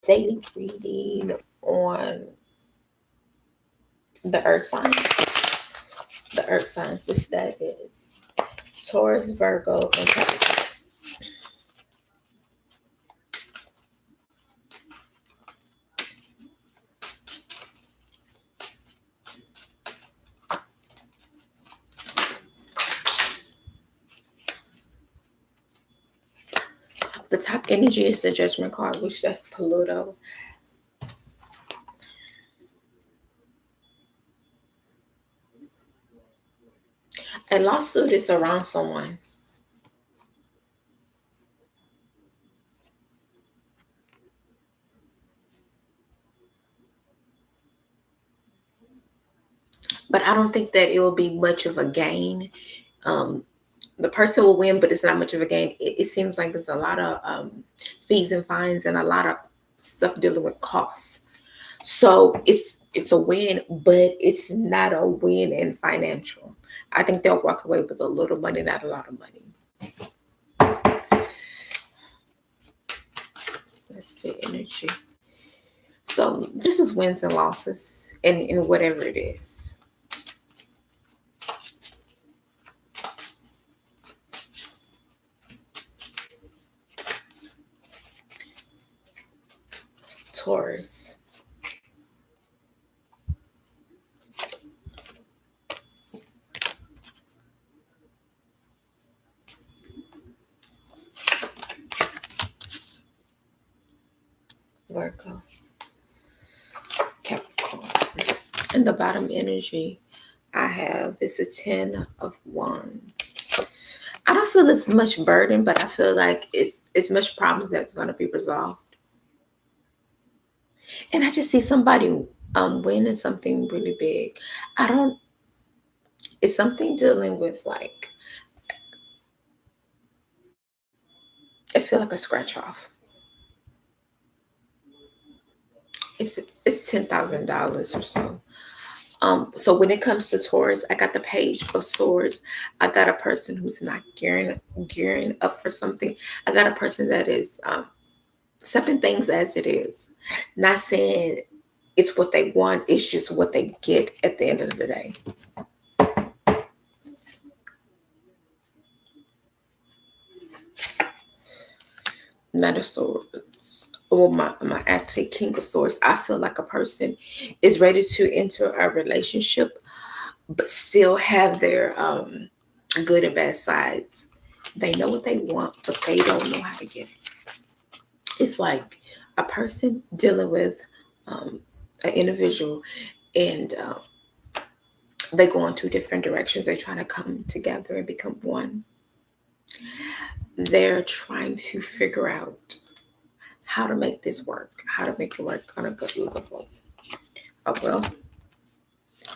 daily reading on the earth signs. The earth signs, which that is Taurus, Virgo, and Capricorn. The top energy is the Judgment card, which that's Pluto. A lawsuit is around someone. But I don't think that it will be much of a gain. Um, the person will win, but it's not much of a gain. It seems like there's a lot of fees and fines and a lot of stuff dealing with costs. So it's a win, but it's not a win in financial. I think they'll walk away with a little money, not a lot of money. That's the energy. So this is wins and losses in whatever it is. Taurus. Virgo. Capricorn. And the bottom energy I have is a 10 of Wands. I don't feel it's much burden, but I feel like it's much problems that's going to be resolved. And I just see somebody winning something really big. I don't. It's something dealing with like I feel like a scratch off. If it's $10,000 or so. So when it comes to Taurus, I got the Page of Swords. I got a person who's not gearing up for something. I got a person that is accepting things as it is. Not saying it's what they want, it's just what they get at the end of the day. Knight of Swords. Or my actually King of Swords. I feel like a person is ready to enter a relationship, but still have their good and bad sides. They know what they want, but they don't know how to get it. It's like a person dealing with an individual, and they go in two different directions. They're trying to come together and become one. They're trying to figure out how to make this work, how to make it work on a good level. Oh, well,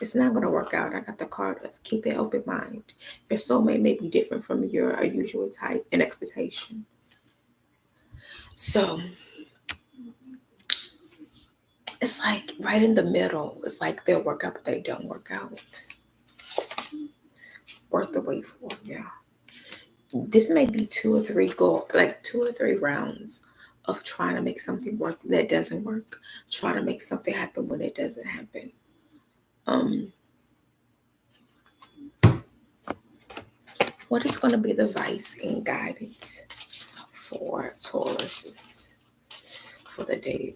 it's not going to work out. I got the card of keep an open mind. Your soulmate may be different from your usual type and expectation. So it's like right in the middle. It's like they'll work out, but they don't work out. Worth the wait for, yeah. This may be two or three rounds of trying to make something work that doesn't work. Try to make something happen when it doesn't happen. Um, what is going to be the advice and guidance for Tauruses for the day?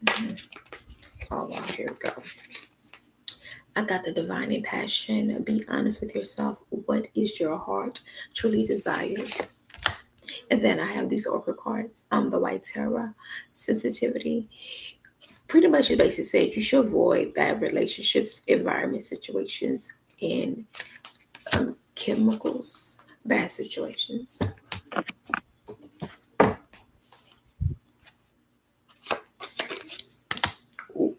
Mm-hmm. Oh, wow, here we go. I got the divine and passion. Be honest with yourself. What is your heart truly desires? And then I have these oracle cards. The White Terror, sensitivity. Pretty much it basically says you should avoid bad relationships, environment situations, and chemicals, bad situations. Ooh,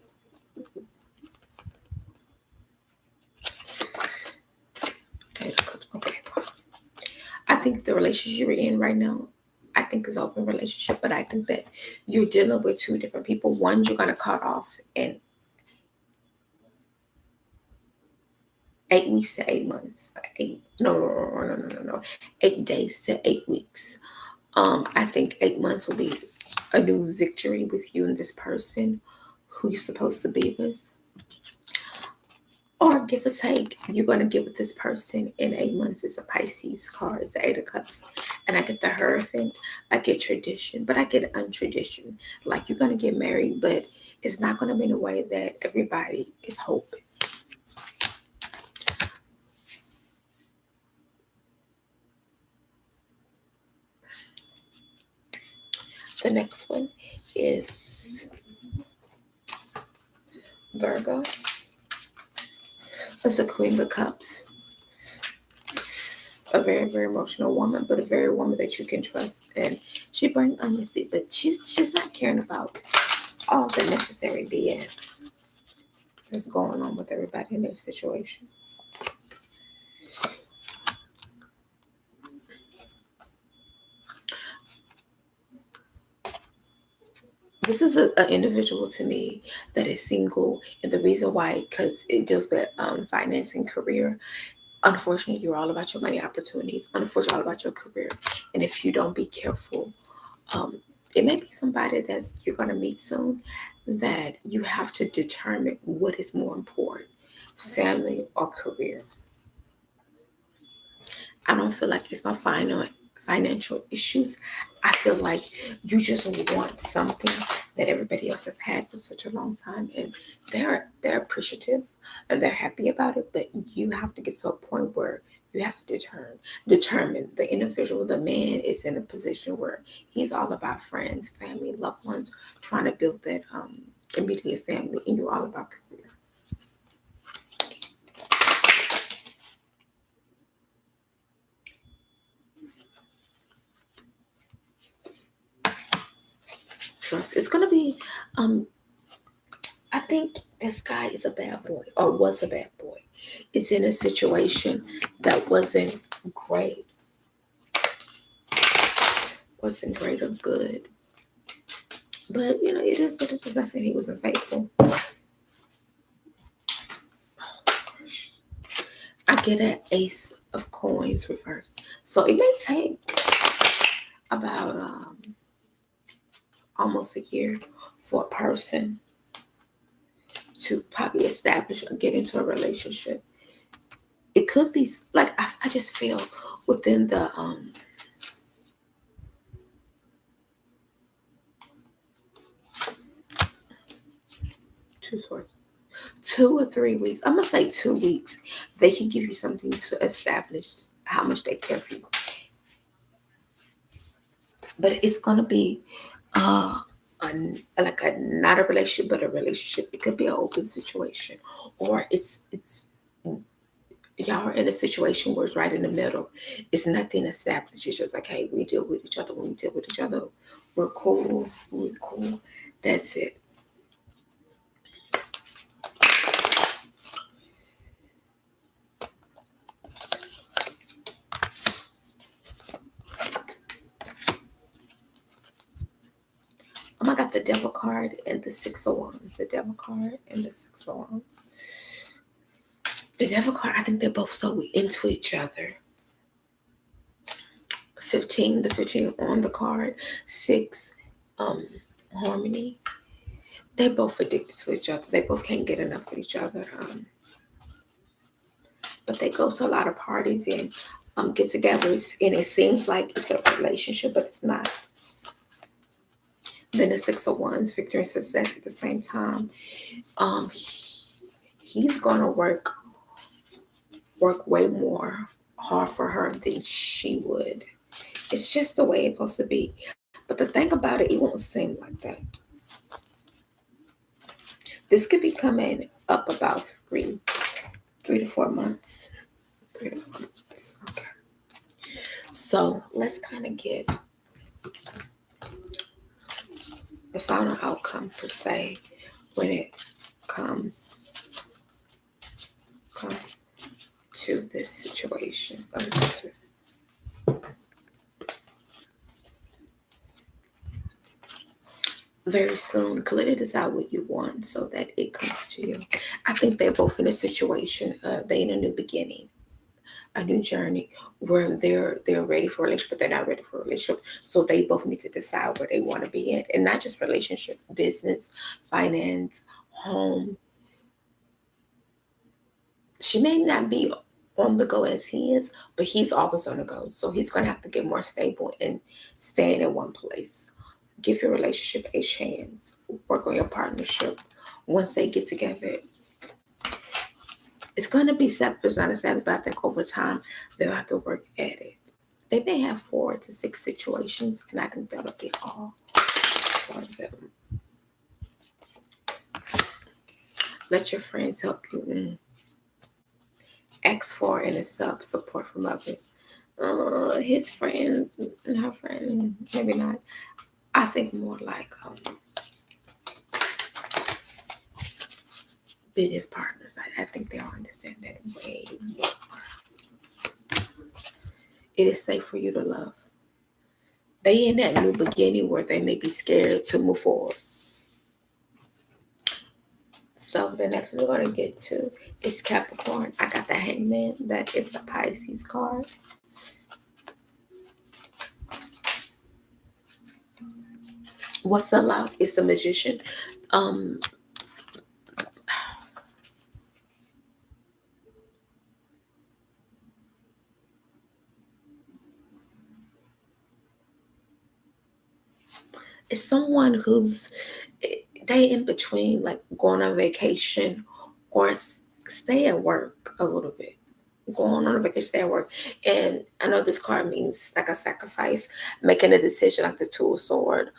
okay. I think the relationship you're in right now, I think is open relationship, but I think that you're dealing with two different people. One you're gonna cut off 8 weeks to 8 months. No. 8 days to 8 weeks. I think 8 months will be a new victory with you and this person who you're supposed to be with. Or give or take, you're gonna get with this person in 8 months. It's a Pisces card, it's the Eight of Cups. And I get the Hierophant, I get tradition, but I get untradition. Like you're gonna get married, but it's not gonna be in a way that everybody is hoping. The next one is Virgo. It's a Queen of Cups. A very, very emotional woman, but a very woman that you can trust. And she brings honesty, but she's not caring about all the necessary BS that's going on with everybody in their situation. This is an individual to me that is single, and the reason why, because it deals with finance and career. Unfortunately, you're all about your money opportunities. Unfortunately, all about your career, and if you don't be careful, um, it may be somebody that's you're gonna meet soon that you have to determine what is more important, family or career. I don't feel like it's my financial issues. I feel like you just want something that everybody else have had for such a long time, and they're appreciative and they're happy about it. But you have to get to a point where you have to determine the individual. The man is in a position where he's all about friends, family, loved ones, trying to build that immediate family, and you're all about career. Trust. It's gonna be um I think this guy is a bad boy or was a bad boy. It's in a situation that great, wasn't great or good. But it is what it is. I said he wasn't faithful. I get an ace of coins reversed. So it may take about almost a year for a person to probably establish or get into a relationship. It could be like I just feel within the two swords, 2 or 3 weeks. I'm gonna say 2 weeks. They can give you something to establish how much they care for you. But it's gonna be like a not a relationship, but a relationship. It could be an open situation, or it's y'all are in a situation where it's right in the middle. It's nothing established. It's just like, hey, we deal with each other when we deal with each other. We're cool. We're cool. That's it. I got the devil card and the six of wands. The devil card and the six of wands. The devil card, I think they're both so into each other. 15, the 15 on the card. 6, harmony. They're both addicted to each other. They both can't get enough of each other. But they go to a lot of parties and get-togethers, and it seems like it's a relationship, but it's not. Then the six of wands, victory and success at the same time. Um, he's gonna work way more hard for her than she would. It's just the way it's supposed to be. But the thing about it won't seem like that. This could be coming up about 3 to 4 months. 3 to 4 months. Okay. So let's kind of get the final outcome to say when it comes to this situation. very soon. Clearly decide what you want so that it comes to you. I think they're both in a situation, they in a new beginning, a new journey where they're ready for a relationship, but they're not ready for a relationship. So they both need to decide where they want to be in, and not just relationship, business, finance, home. She may not be on the go as he is, but he's always on the go. So he's gonna have to get more stable and staying in one place. Give your relationship a chance. Work on your partnership. Once they get together, it's gonna be separate, understandable, but I think over time they'll have to work at it. They may have 4 to 6 situations, and I think that'll be all for them. Let your friends help you. Ask for and accept support from others. His friends and her friends, maybe not. I think more like business partners. I think they'll understand that way more. It is safe for you to love. They in that new beginning where they may be scared to move forward. So the next we're gonna get to is Capricorn. I got the Hangman. That is a Pisces card. What fell out is the Magician. Um, it's someone who's they in between, like going on vacation or stay at work a little bit. Going on a vacation, stay at work. And I know this card means like a sacrifice, making a decision like the Two of Sword.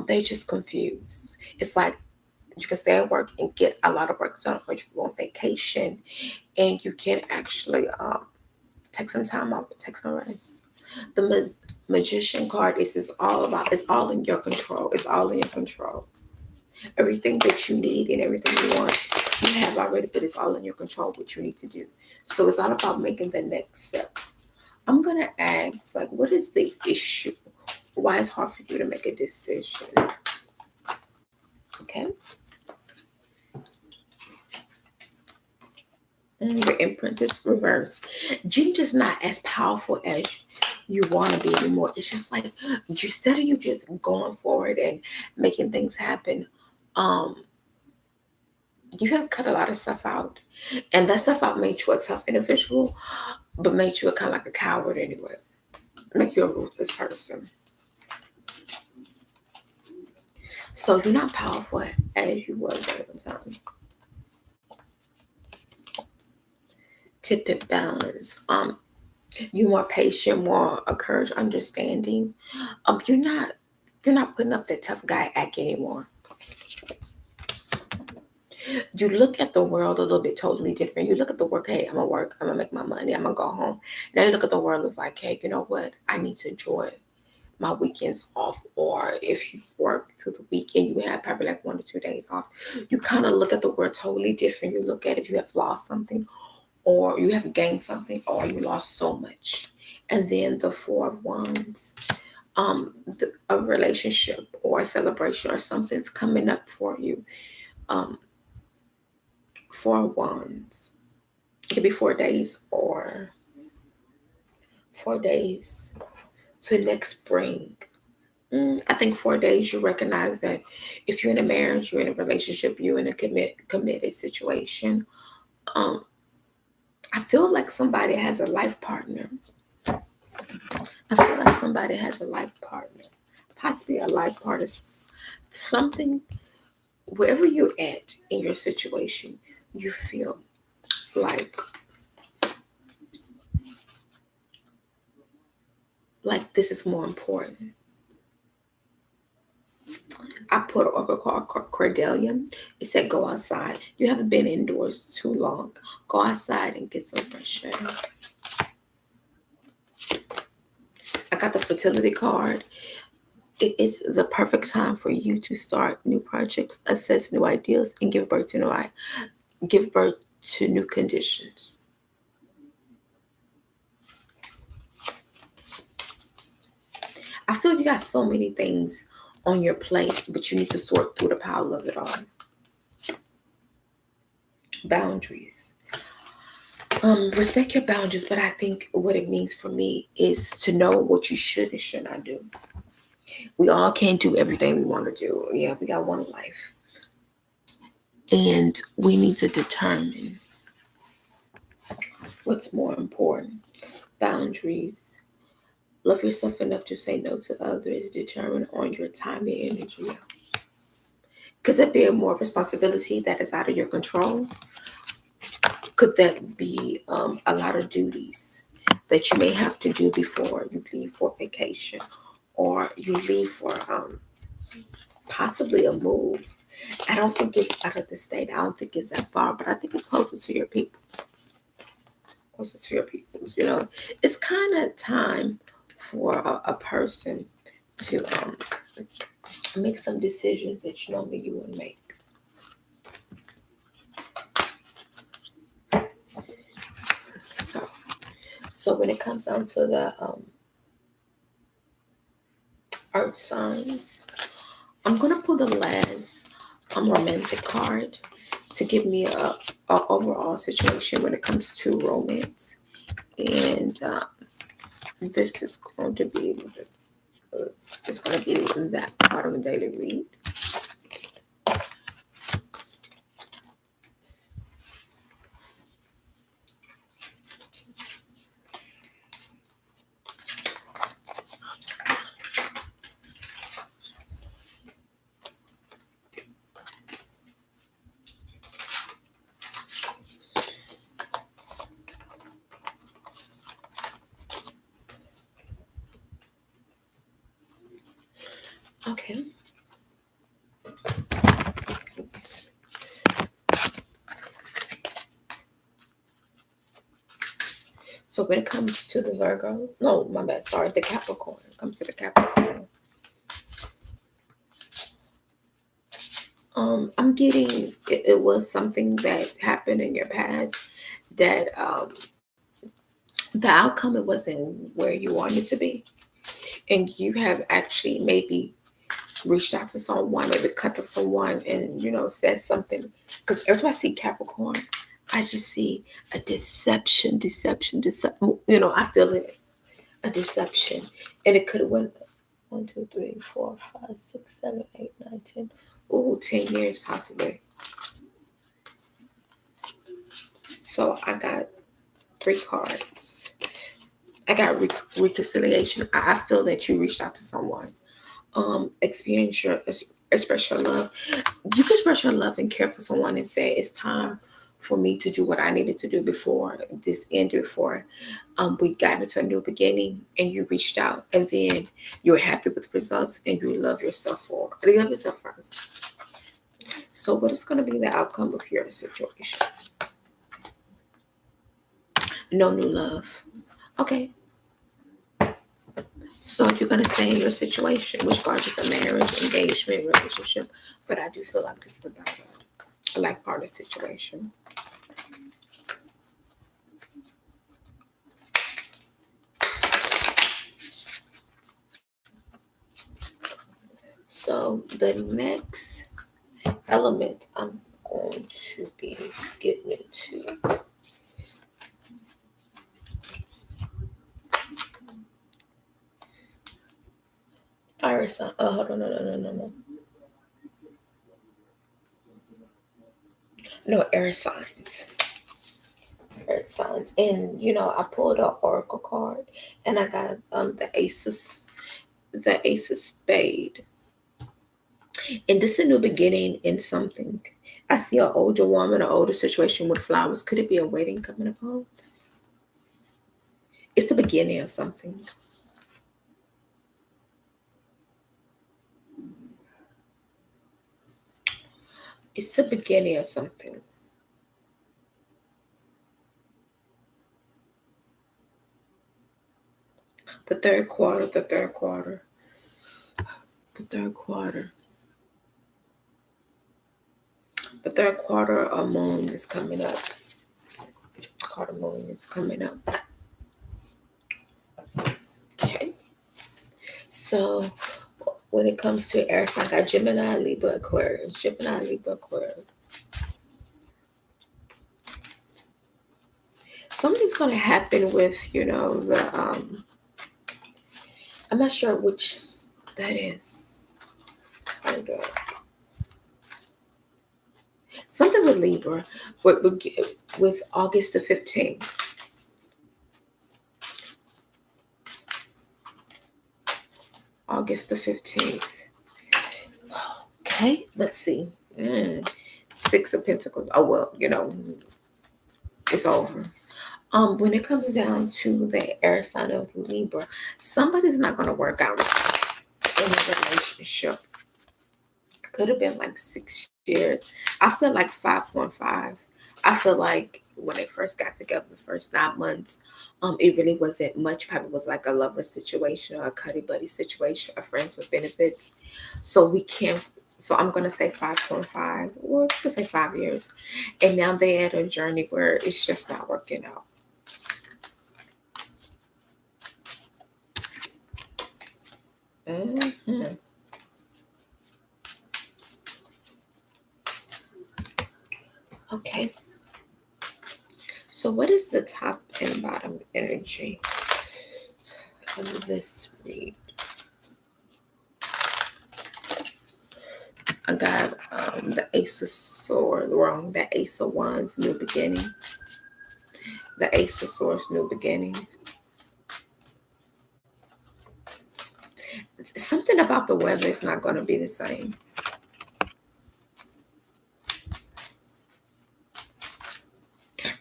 They just confused. It's like you can stay at work and get a lot of work done, or you can go on vacation and you can actually take some time off, take some rest. The Magician card is all about. It's all in your control. It's all in your control. Everything that you need and everything you want, you have already, but it's all in your control what you need to do. So it's all about making the next steps. I'm gonna ask, like, what is the issue? Why it's hard for you to make a decision? Okay. Your imprint is reversed. You're just not as powerful as you want to be anymore. It's just like you instead of you just going forward and making things happen, um, you have cut a lot of stuff out. And that stuff out made you a tough individual, but made you a kind of like a coward anyway. Make you a ruthless person. So you're not powerful as you was at the time. Tip it balance. You more patient, more encourage understanding. You're not putting up that tough guy act anymore. You look at the world a little bit totally different. You look at the work, hey, I'm gonna work, I'm gonna make my money, I'm gonna go home. Now you look at the world as like, hey, you know what? I need to enjoy my weekends off. Or if you work through the weekend, you have probably like 1 to 2 days off. You kind of look at the world totally different. You look at if you have lost something, or you have gained something, or you lost so much. And then the Four of Wands, a relationship or a celebration or something's coming up for you. Um, 4 wands. It could be 4 days or 4 days to next spring. I think 4 days you recognize that if you're in a marriage, you're in a relationship, you're in a committed situation. Um, I feel like somebody has a life partner. I feel like somebody has a life partner, possibly a life partner. Something wherever you're at in your situation, you feel like this is more important. I put an oracle called Cordelia. It said, go outside. You haven't been indoors too long. Go outside and get some fresh air. I got the fertility card. It is the perfect time for you to start new projects, assess new ideas, and give birth to new conditions. I feel you got so many things on your plate, but you need to sort through the pile of it all. Boundaries. Respect your boundaries, but I think what it means for me is to know what you should and should not do. We all can't do everything we want to do. Yeah, we got one life. And we need to determine what's more important. Boundaries. Love yourself enough to say no to others. Determine on your time and energy. Could that be a more responsibility that is out of your control? Could that be a lot of duties that you may have to do before you leave for vacation or you leave for possibly a move? I don't think it's out of the state. I don't think it's that far, but I think it's closer to your people. Closer to your peoples. It's kind of time for a person to make some decisions that normally you wouldn't make. So, so when it comes down to the earth signs, I'm gonna pull the last romantic card to give me a overall situation when it comes to romance, and this is going to be it's going to be that part of a daily read. Okay. So when it comes to the Virgo, no, my bad, sorry, the Capricorn. It comes to the Capricorn. I'm getting it was something that happened in your past that the outcome it wasn't where you wanted to be, and you have actually maybe reached out to someone, maybe cut to someone, and said something. Because every time I see Capricorn, I just see a deception, deception, deception. I feel it, a deception, and it could have went 1, 2, 3, 4, 5, 6, 7, 8, 9, 10. Ooh, 10 years possibly. So I got 3 cards. I got reconciliation. I feel that you reached out to someone. Experience your express your love. You can express your love and care for someone and say it's time for me to do what I needed to do before this ended, before we got into a new beginning, and you reached out, and then you're happy with the results, and you love yourself you love yourself first. So what is going to be the outcome of your situation? No new love. Okay. So you're going to stay in your situation, which causes a marriage, engagement, relationship. But I do feel like this is about a life partner situation. So the next element I'm going to be getting into, fire sign. Oh, hold on, no. No, air signs. Air signs. And I pulled an oracle card, and I got the ace of spade. And this is a new beginning in something. I see an older woman, an older situation with flowers. Could it be a wedding coming upon? It's the beginning of something. It's the beginning of something. The third quarter, the third quarter, the third quarter. The third quarter of moon is coming up. Quarter moon is coming up. Okay. So When it comes to air sign, I got Gemini, Libra, Aquarius. Gemini, Libra, Aquarius. Something's gonna happen with, the I'm not sure which that is. Hold up. Something with Libra, with August the 15th. August the 15th. Okay, let's see. Mm. Six of Pentacles. Oh well, it's over. When it comes down to the air sign of Libra, somebody's not gonna work out in a relationship. Could have been like 6 years. I feel like 5.5. I feel like when they first got together, the first 9 months, it really wasn't much. Probably was like a lover situation or a cuddy buddy situation, or friends with benefits. So we can't. So I'm gonna say 5.5, or you could say 5 years, and now they're at a journey where it's just not working out. Mhm. Okay. So what is the top and bottom energy of this read? I got the Ace of Swords, wrong, the Ace of Wands, new beginning. The Ace of Swords, new beginnings. Something about the weather is not going to be the same.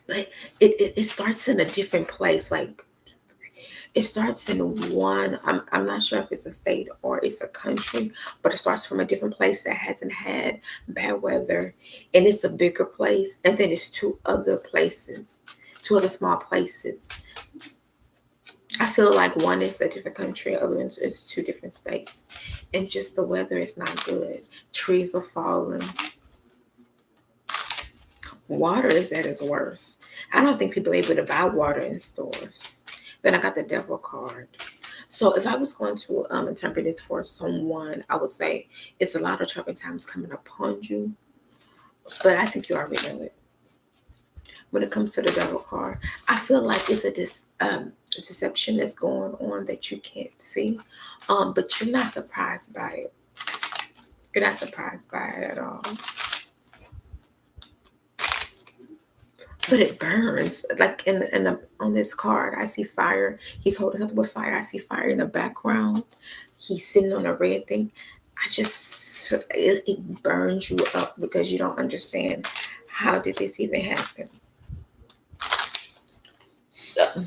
But it starts in a different place. Like, it starts in one, I'm not sure if it's a state or it's a country, but it starts from a different place that hasn't had bad weather, and it's a bigger place, and then it's two other small places. I feel like one is a different country, other one is two different states, and just the weather is not good. Trees are falling, water is at its worst. I don't think people are able to buy water in stores. Then I got the devil card. So if I was going to interpret this for someone, I would say it's a lot of trouble times coming upon you, but I think you already know it. When it comes to the devil card, I feel like it's deception that's going on that you can't see, but you're not surprised by it. You're not surprised by it at all. But it burns. Like on this card, I see fire. He's holding something with fire. I see fire in the background. He's sitting on a red thing. It burns you up because you don't understand, how did this even happen. So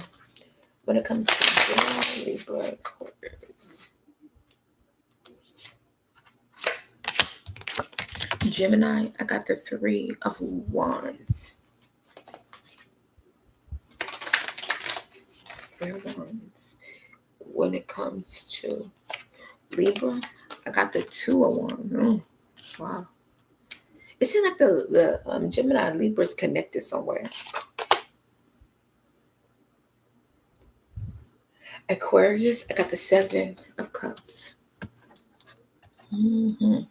when it comes to Libra Aquarius, Gemini, I got the Three of Wands. Three of Wands. When it comes to Libra, I got the Two of Wands. Wow. It seems like the Gemini and Libra is connected somewhere. Aquarius, I got the Seven of Cups. Mm-hmm.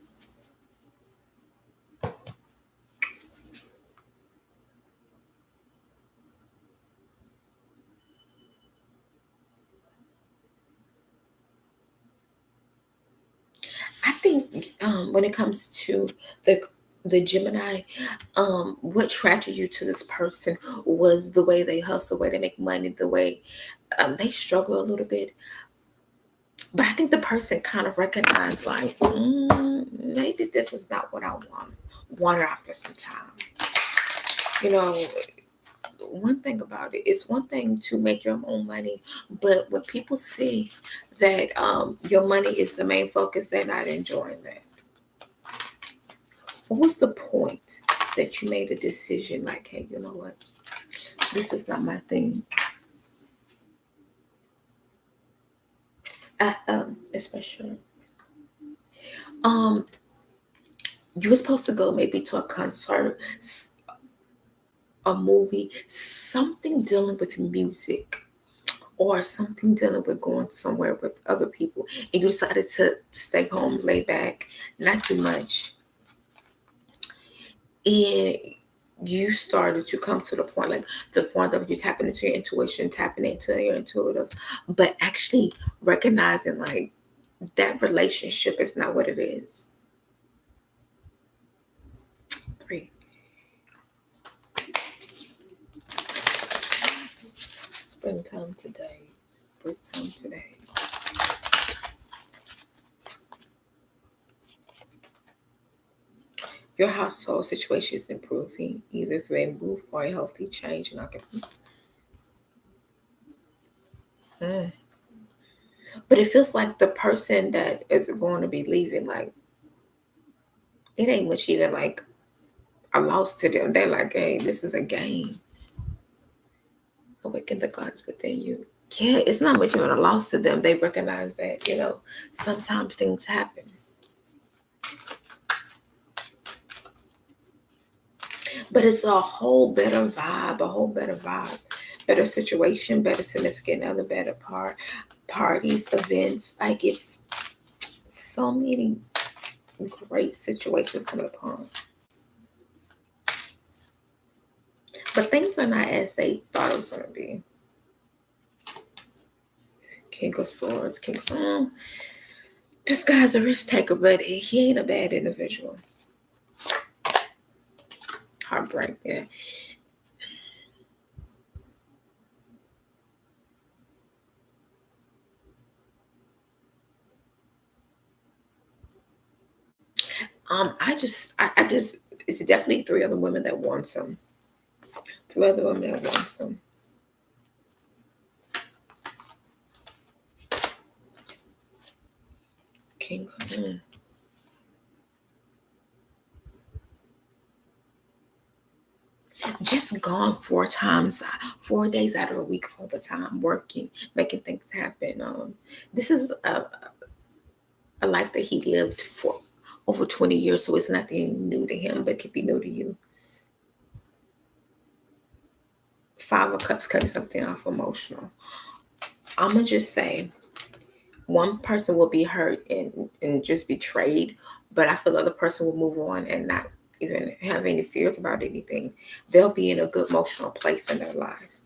I think when it comes to the Gemini, what attracted you to this person was the way they hustle, the way they make money, the way they struggle a little bit. But I think the person kind of recognized, like, maybe this is not what I wanted after some time. You know, one thing about it, it's one thing to make your own money, but when people see that your money is the main focus, they're not enjoying that. What was the point that you made a decision like, hey, you know what? This is not my thing. Especially, um, you were supposed to go maybe to a concert, a movie, something dealing with music, or something dealing with going somewhere with other people, and you decided to stay home, lay back, not do much, and you started to come to the point, like to the point of you tapping into your intuition, tapping into your intuitive, but actually recognizing like that relationship is not what it is. Three. Springtime today. Springtime today. Your household situation is improving either through a move or a healthy change in occupants. Mm. But it feels like the person that is going to be leaving, like, it ain't much even like a loss to them. They're like, hey, this is a game. Awaken the gods within you. Yeah, it's not much even a loss to them. They recognize that, sometimes things happen. But it's a whole better vibe, better situation, better significant other, better parties, events. Like it's so many great situations coming upon. But things are not as they thought it was gonna be. King of Swords, King of Swords. This guy's a risk taker, but he ain't a bad individual. Heartbreak, yeah. I just, it's definitely three other women that want some. Three other women that want some. King. Just gone 4 times, 4 days out of a week all the time, working, making things happen. This is a life that he lived for over 20 years, so it's nothing new to him, but it could be new to you. Five of Cups cutting something off emotional. I'm gonna just say one person will be hurt and just betrayed, but I feel the other person will move on and not even have any fears about anything. They'll be in a good emotional place in their life.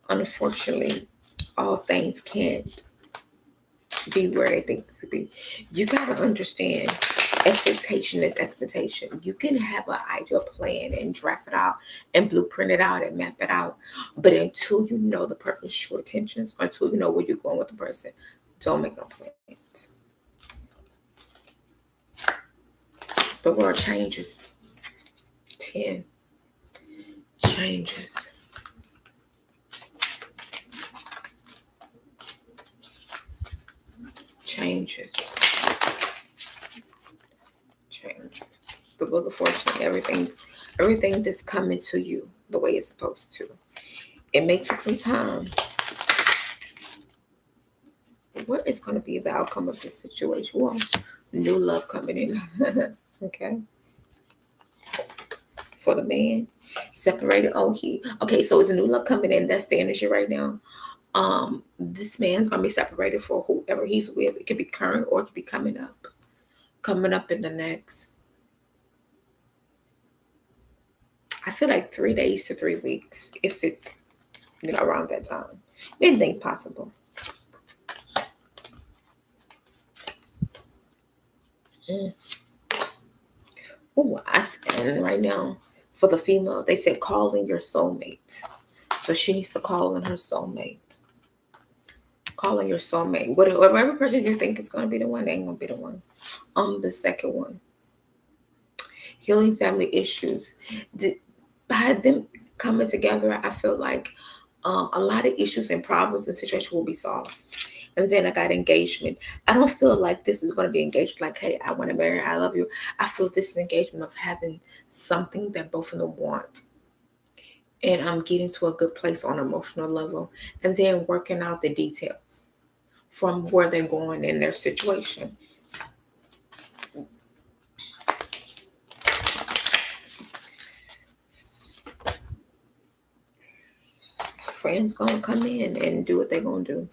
Unfortunately, all things can't be where they think to be. You gotta understand, expectation is expectation. You can have an ideal plan and draft it out and blueprint it out and map it out, but until you know the person's true intentions, until you know where you're going with the person, don't make no plans. The world changes. 10 changes. Changes. Change. The Wheel of Fortune. Everything that's coming to you the way it's supposed to. It may take some time. What is going to be the outcome of this situation? Well, new love coming in. Okay. For the man, separated. Oh, okay. So it's a new love coming in. That's the energy right now. This man's gonna be separated for whoever he's with. It could be current or it could be coming up in the next. I feel like 3 days to 3 weeks, if it's around that time. Anything's possible. Mm. Oh, I stand right now for the female. They said call in your soulmate, so she needs to call in her soulmate. Call in your soulmate. Whatever person you think is gonna be the one, they ain't gonna be the one. The second one, healing family issues. By them coming together, I feel like a lot of issues and problems and situations will be solved. And then I got engagement. I don't feel like this is going to be engaged like, hey, I want to marry, I love you. I feel this is engagement of having something that both of them want. And I'm getting to a good place on an emotional level. And then working out the details from where they're going in their situation. friends gonna come in and do what they're gonna do.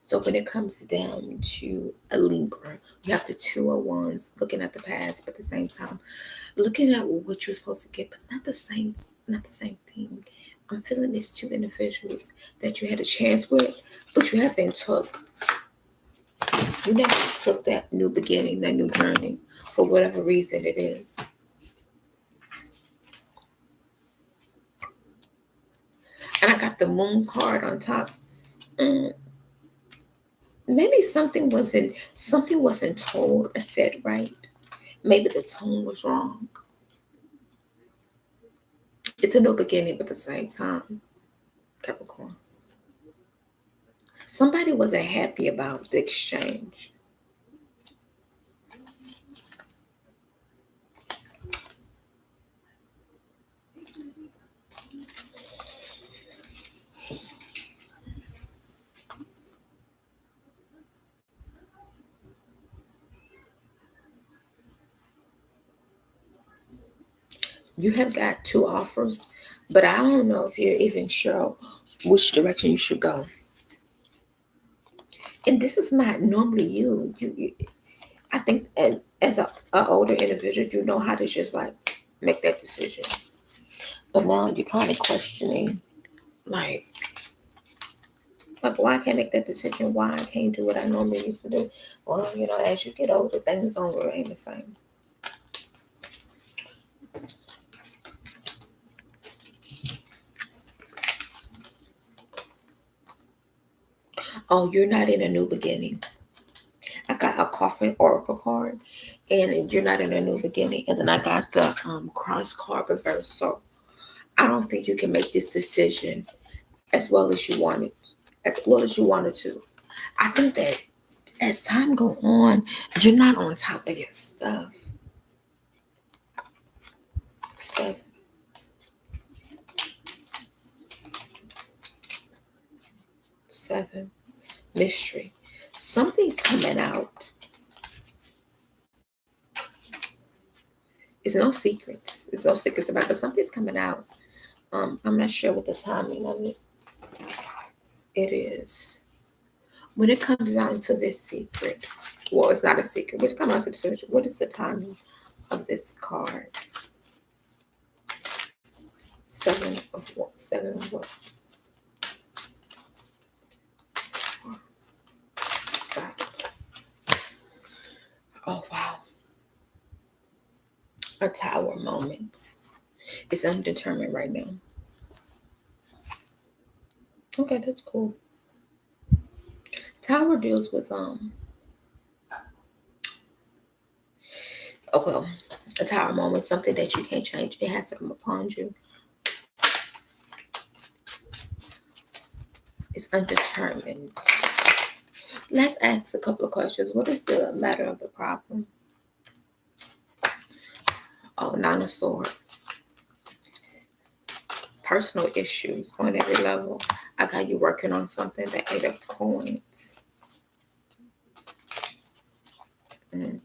So when it comes down to a Libra, you have the two of wands, looking at the past, but at the same time, looking at what you're supposed to get, but not the same thing. I'm feeling these two individuals that you had a chance with, but you never took that new beginning, that new journey, for whatever reason it is. And I got the moon card on top. Mm, maybe something wasn't told or said right. Maybe the tone was wrong. It's a new beginning, but at the same time, Capricorn. Somebody wasn't happy about the exchange. You have got two offers, but I don't know if you're even sure which direction you should go. And this is not normally you. I think as a older individual, you know how to just like make that decision. But now you're kind of questioning, like, why I can't make that decision? Why I can't do what I normally used to do? Well, as you get older, things don't remain the same. Oh, you're not in a new beginning. I got a coffin oracle card, and you're not in a new beginning. And then I got the cross card reverse. So I don't think you can make this decision as well as you wanted, to. I think that as time go on, you're not on top of your stuff. Seven, seven, mystery. Something's coming out. It's no secrets. It's no secrets about it, but something's coming out. I'm not sure what the timing of it is. When it comes down to this secret, well, it's not a secret. Which comes down to the secret, what is the timing of this card? Seven of what? Oh wow. A tower moment. It's undetermined right now. Okay, that's cool. Tower deals with oh well, a tower moment, something that you can't change. It has to come upon you. It's undetermined. Let's ask a couple of questions. What is the matter of the problem? Oh, Nine of Swords. Personal issues on every level. I got you working on something. The Eight of Coins. Mm.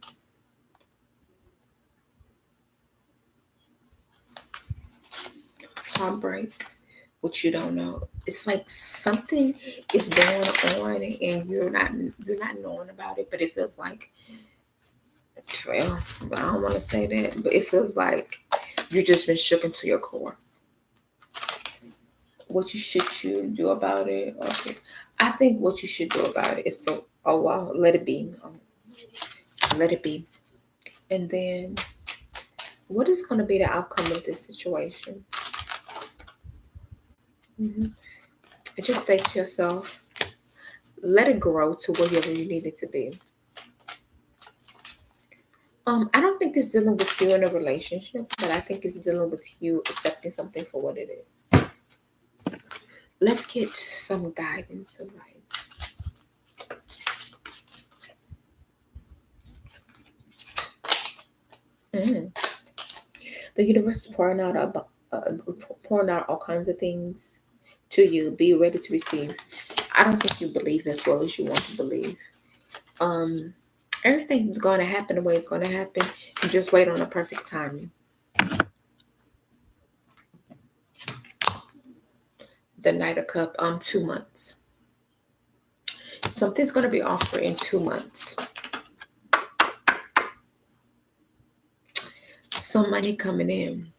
Heartbreak, which you don't know. It's like something is going on and you're not knowing about it, but it feels like, well, I don't want to say that, but it feels like you've just been shook into your core. What you do about it? Okay, I think what you should do about it is oh wow, let it be, let it be, and then what is going to be the outcome of this situation? Mm-hmm. Just stay to yourself. Let it grow to wherever you need it to be. I don't think it's dealing with you in a relationship, but I think it's dealing with you accepting something for what it is. Let's get some guidance, advice. Mm. The universe is pouring out all kinds of things to you. Be ready to receive. I don't think you believe as well as you want to believe. Um, Everything's going to happen the way it's going to happen. You just wait on the perfect timing. The Knight of Cup, 2 months. Something's going to be offered in 2 months. Some money coming in.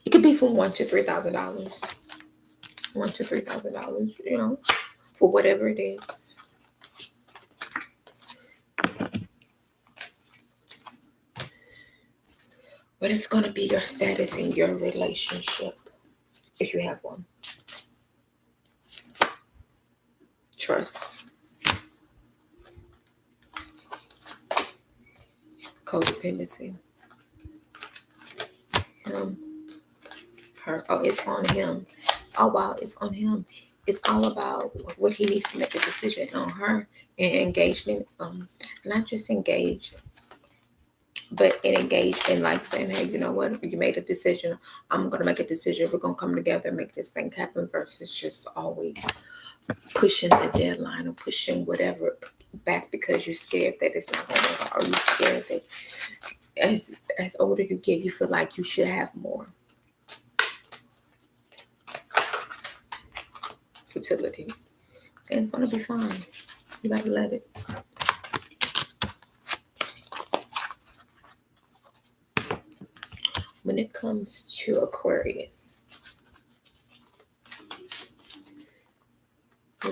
It could be from $1,000 to $3,000. $1,000 to $3,000, for whatever it is. But it's going to be your status in your relationship, if you have one. Trust. Codependency. Him. Her. Oh, it's on him. Oh, wow, it's on him. It's all about what he needs to make a decision on her and engagement. Not just engage, but engage in like saying, hey, you know what? You made a decision. I'm going to make a decision. We're going to come together and make this thing happen versus just always pushing the deadline or pushing whatever back because you're scared that it's not going to work, or you're scared that as older you get, you feel like you should have more. Fertility. It's going to be fine. You got to let it. When it comes to Aquarius, so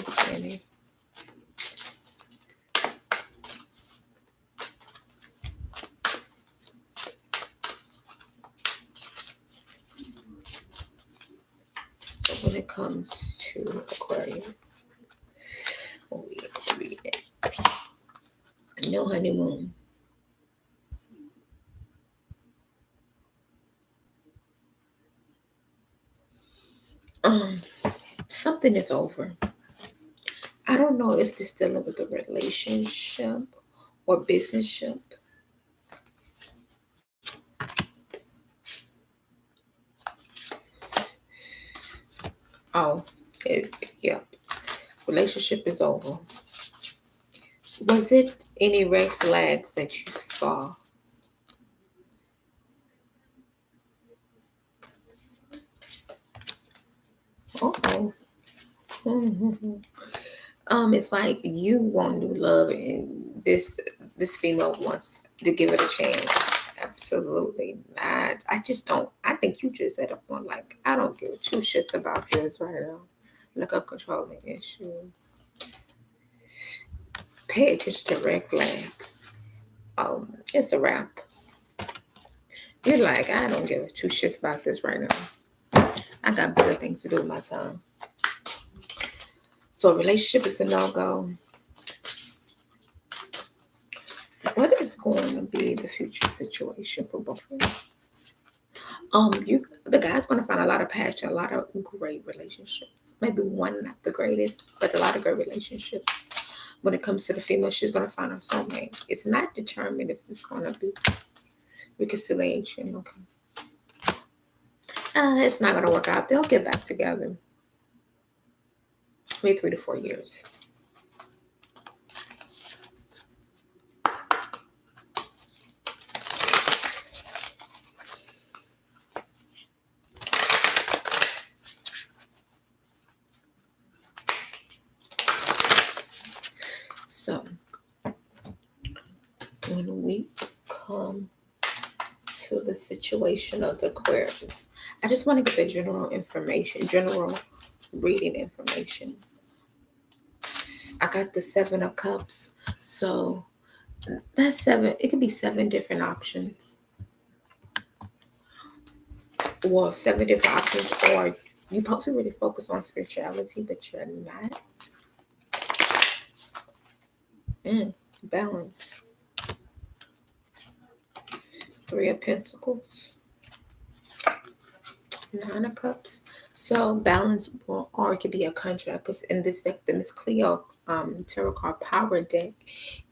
when it comes to Aquarius, read it. No honeymoon. Something is over. I don't know if this is dealing with a relationship or business ship. Oh, yeah. Relationship is over. Was it any red flags that you saw? Oh. It's like you want new love, and this female wants to give it a chance. Absolutely not. I just don't. I think you just at a point like I don't give two shits about this right now. Look up controlling issues. Pay attention to red flags. It's a wrap. You're like, I don't give two shits about this right now. I got better things to do with my time. So relationship is a no-go. What is going to be the future situation for both of you? The guy's going to find a lot of passion, a lot of great relationships. Maybe one not the greatest, but a lot of great relationships. When it comes to the female, she's going to find her soulmate. It's not determined if it's going to be reconciliation. Okay. It's not going to work out. They'll get back together. Maybe 3 to 4 years. So, when we come to the situation of the Aquarius, I just want to get the general information, general reading information. I got the 7 of Cups, so that's 7. It could be 7 different options. Well, 7 different options, or you're supposed to really focus on spirituality, but you're not. Balance. 3 of Pentacles. 9 of Cups. So balance, or it could be a contract, because in this deck, the Miss Cleo tarot card power deck,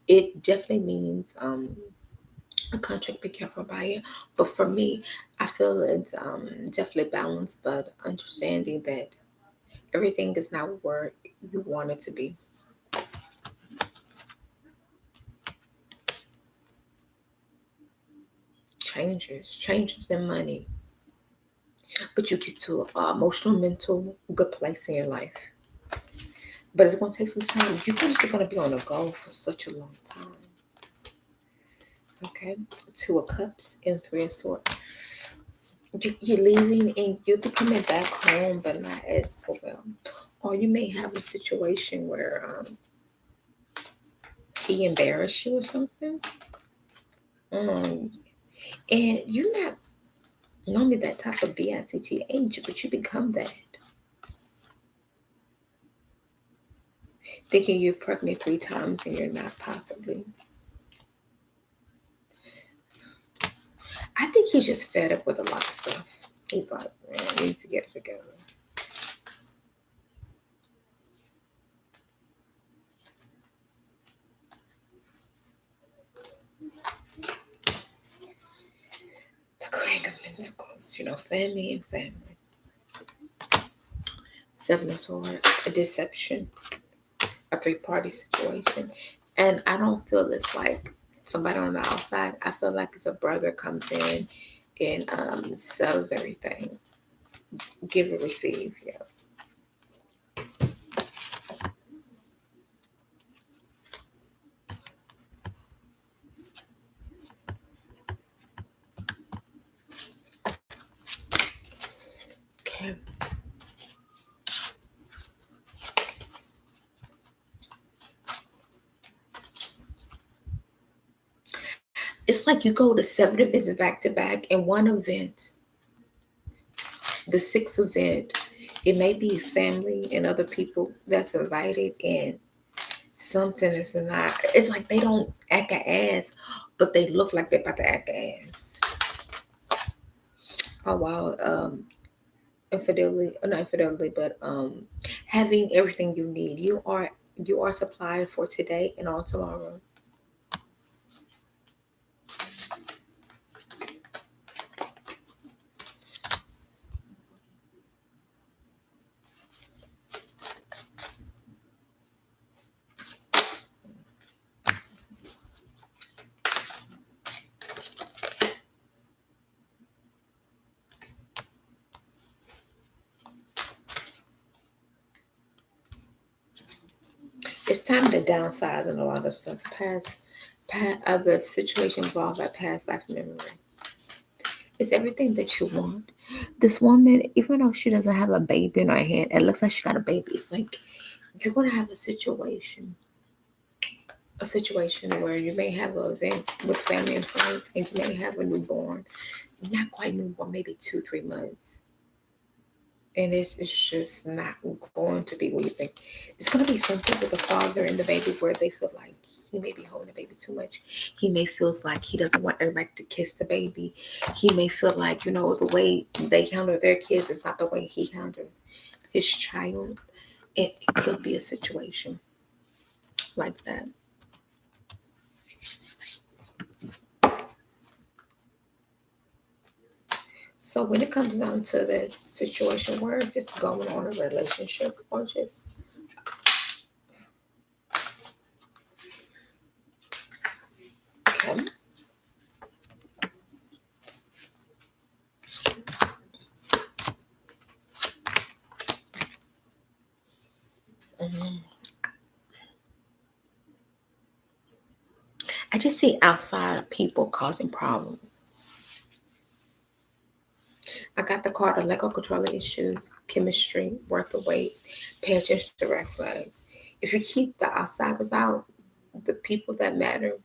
it definitely means a contract. Be careful about it. But for me, I feel it's definitely balanced, but understanding that Everything is not where you want it to be. Changes in money, but you get to an emotional, mental, good place in your life. But it's going to take some time. You're just going to be on a go for such a long time. Okay, Two of Cups and Three of Swords. You're leaving and you'll be coming back home, but not as well. Or you may have a situation where he embarrassed you or something. Um, and you're not normally that type of BITT age, but you become that. Thinking you're pregnant 3 times and you're not, possibly. I think he's just fed up with a lot of stuff. He's like, man, I need to get it together. The Queen of Pentacles, family and family. Seven of Swords, a deception, a three-party situation. And I don't feel it's like somebody on the outside. I feel like it's a brother comes in and settles everything. Give and receive, yeah. Okay. It's like you go to 7 events back to back, and one event, the sixth event, it may be family and other people that's invited, and something is not. It's like they don't act a ass, but they look like they're about to act a ass. Oh wow. Infidelity, not infidelity, but having everything you need. You are supplied for today and all tomorrow. It's time to downsize and a lot of stuff. Past other situation involved by past life memory. It's everything that you want. This woman, even though she doesn't have a baby in her hand, it looks like she got a baby. It's like you're gonna have a situation where you may have an event with family and friends, and you may have a newborn, not quite newborn, maybe 2, 3 months, and it's just not going to be what you think. It's going to be something with the father and the baby where they feel like he may be holding the baby too much. He may feels like he doesn't want everybody to kiss the baby. He may feel like the way they handle their kids is not the way he handles his child. It could be a situation like that. So when it comes down to this situation where just going on a relationship or just okay. Mhm. I just see outside people causing problems. I got the card of Lego controller issues, chemistry, worth of weights, pay attention to red flags. If you keep the outsiders out, the people that matter.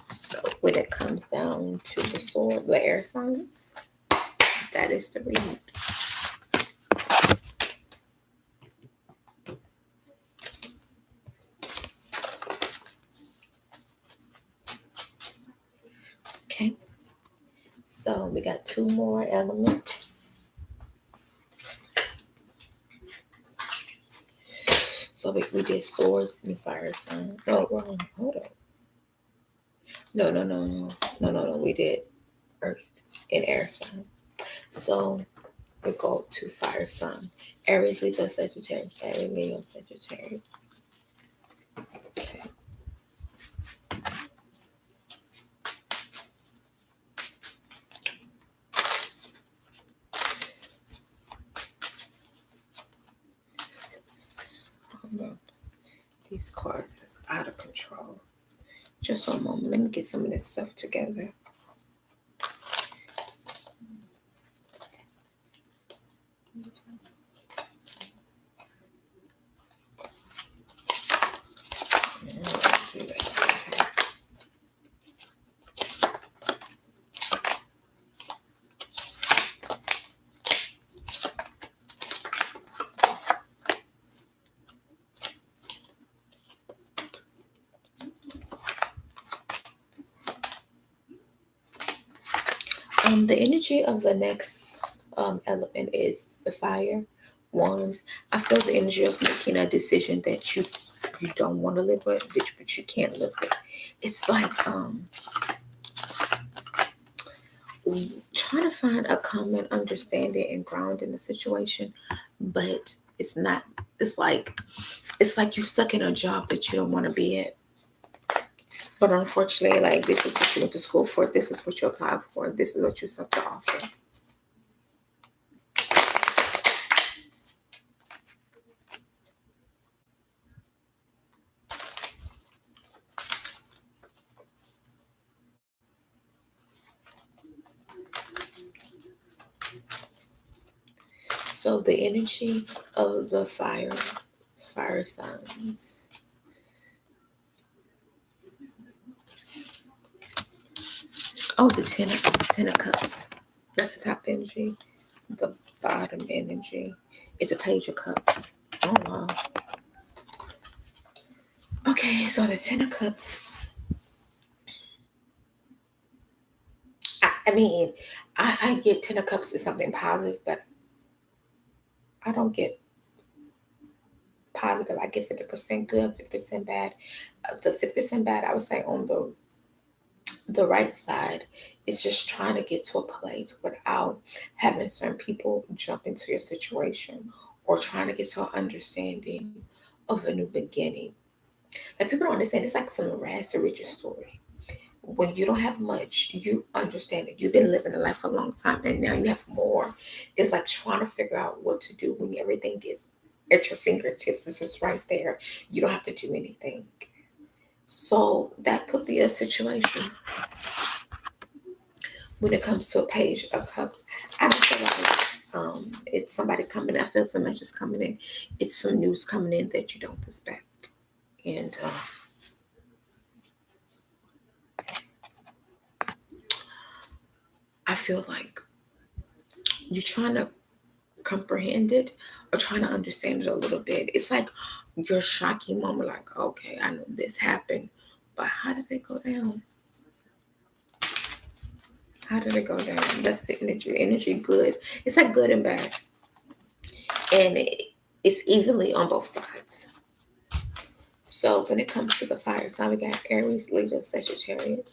So when it comes down to the sword, the air signs, that is the read. Okay. So we got 2 more elements. So we did swords and fire sign. No, wrong. Hold on. No, no, no, no. No, no, no. We did earth and air sign. So We go to fire sign. Aries, Leo, Sagittarius. Aries, Leo, Sagittarius. Okay. Hold on. These cards is out of control. Just one moment. Let me get some of this stuff together. Do that. The energy of the next element is the fire wands. I feel the energy of making a decision that you don't want to live with, but you can't live with. It's like trying to find a common understanding and ground in the situation, but it's not. It's like you're stuck in a job that you don't want to be at. But unfortunately, like this is what you went to school for. This is what you applied for. This is what you have to offer. So the energy of the fire signs. Oh, the ten of cups. That's the top energy. The bottom energy is a page of cups. Oh wow. Okay, so the ten of cups. I mean, I get ten of cups is something positive, but I don't get positive. I get 50% good, 50% bad. The 50% bad, I would say on the right side is just trying to get to a place without having certain people jump into your situation or trying to get to an understanding of a new beginning. Like people don't understand. It's like from the rags to riches story. When you don't have much, you understand it. You've been living a life for a long time, and now you have more. It's like trying to figure out what to do when everything gets at your fingertips. It's just right there. You don't have to do anything. So that could be a situation when it comes to a page of cups. I don't feel like it's somebody coming. I feel some messages coming in. It's some news coming in that you don't expect, and I feel like you're trying to comprehend it or trying to understand it a little bit. It's like your shocking moment, like, okay, I know this happened, but how did it go down? How did it go down? That's the energy. Energy good. It's like good and bad. And it's evenly on both sides. So when it comes to the fire sign, we got Aries, Leo, Sagittarius.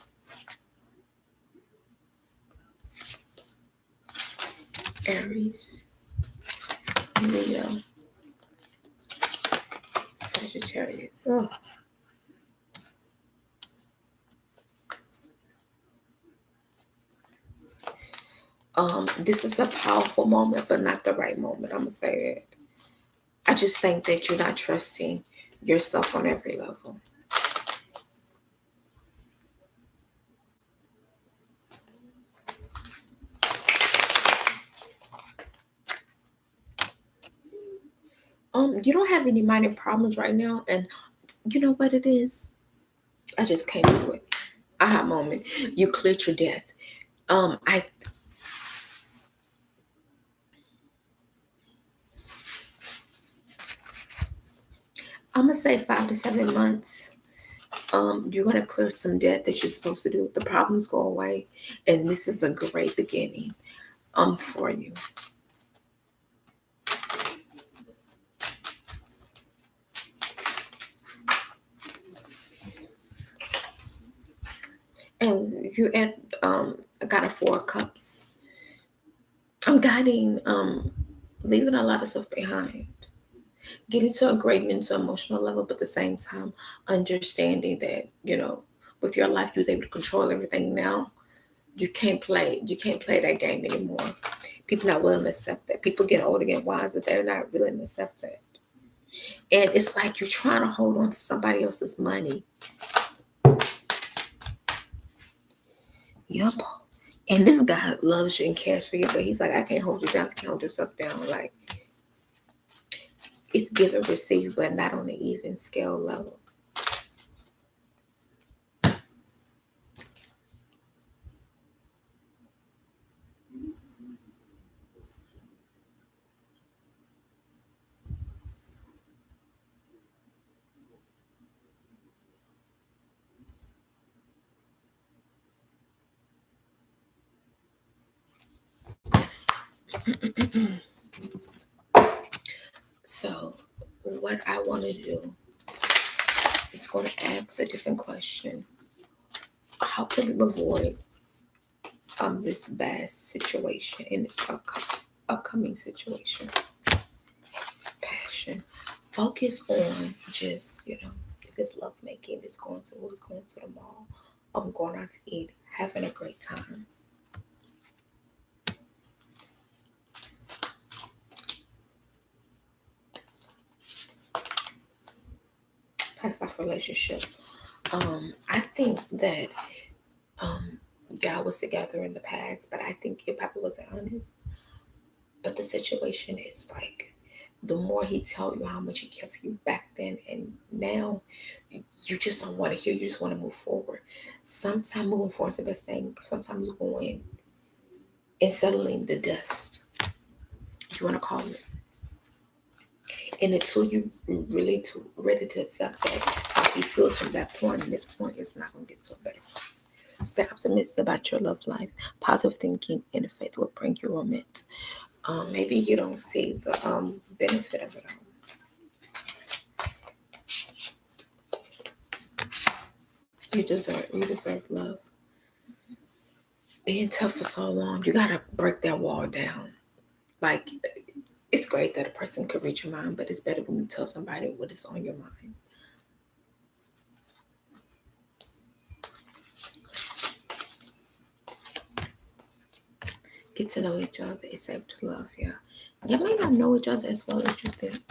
Aries, Leo, Sagittarius. Oh. This is a powerful moment, but not the right moment. I'm gonna say it. I just think that you're not trusting yourself on every level. You don't have any minor problems right now, and you know what it is? I just came to it. Aha moment. You cleared your death. Um, I I'm gonna say 5 to 7 months. You're gonna clear some debt that you're supposed to do. The problems go away, and this is a great beginning for you. And you at I got a 4 of cups. I'm guiding, leaving a lot of stuff behind, getting to a great mental emotional level, but at the same time, understanding that, with your life, you was able to control everything now. You can't play that game anymore. People not willing to accept that. People get older, get wiser, they're not willing to accept that. And it's like you're trying to hold on to somebody else's money. Yup. And this guy loves you and cares for you, but he's like, I can't hold you down. I can't hold yourself down. Like, it's give and receive, but not on an even scale level. So, what I want to do is going to ask a different question. How can we avoid this bad situation in this upcoming situation? Passion. Focus on just, if it's love making, it's going to the mall, I'm going out to eat, having a great time. Past life relationship. I think that um y'all was together in the past, but I think it probably wasn't honest. But the situation is like, the more he tell you how much he cared for you back then and now, you just don't want to hear. You just want to move forward. Sometimes moving forward is the best thing. Sometimes going and settling the dust, you want to call it. And until you really ready to accept that, how he feels from that point, and this point is not going to get to a better place. Stay optimistic about your love life. Positive thinking and faith will bring you romance. Maybe you don't see the benefit of it all. You deserve love. Being tough for so long, you gotta break that wall down. Like, it's great that a person could read your mind, but it's better when you tell somebody what is on your mind. Get to know each other, accept love, yeah. You may not know each other as well as you think.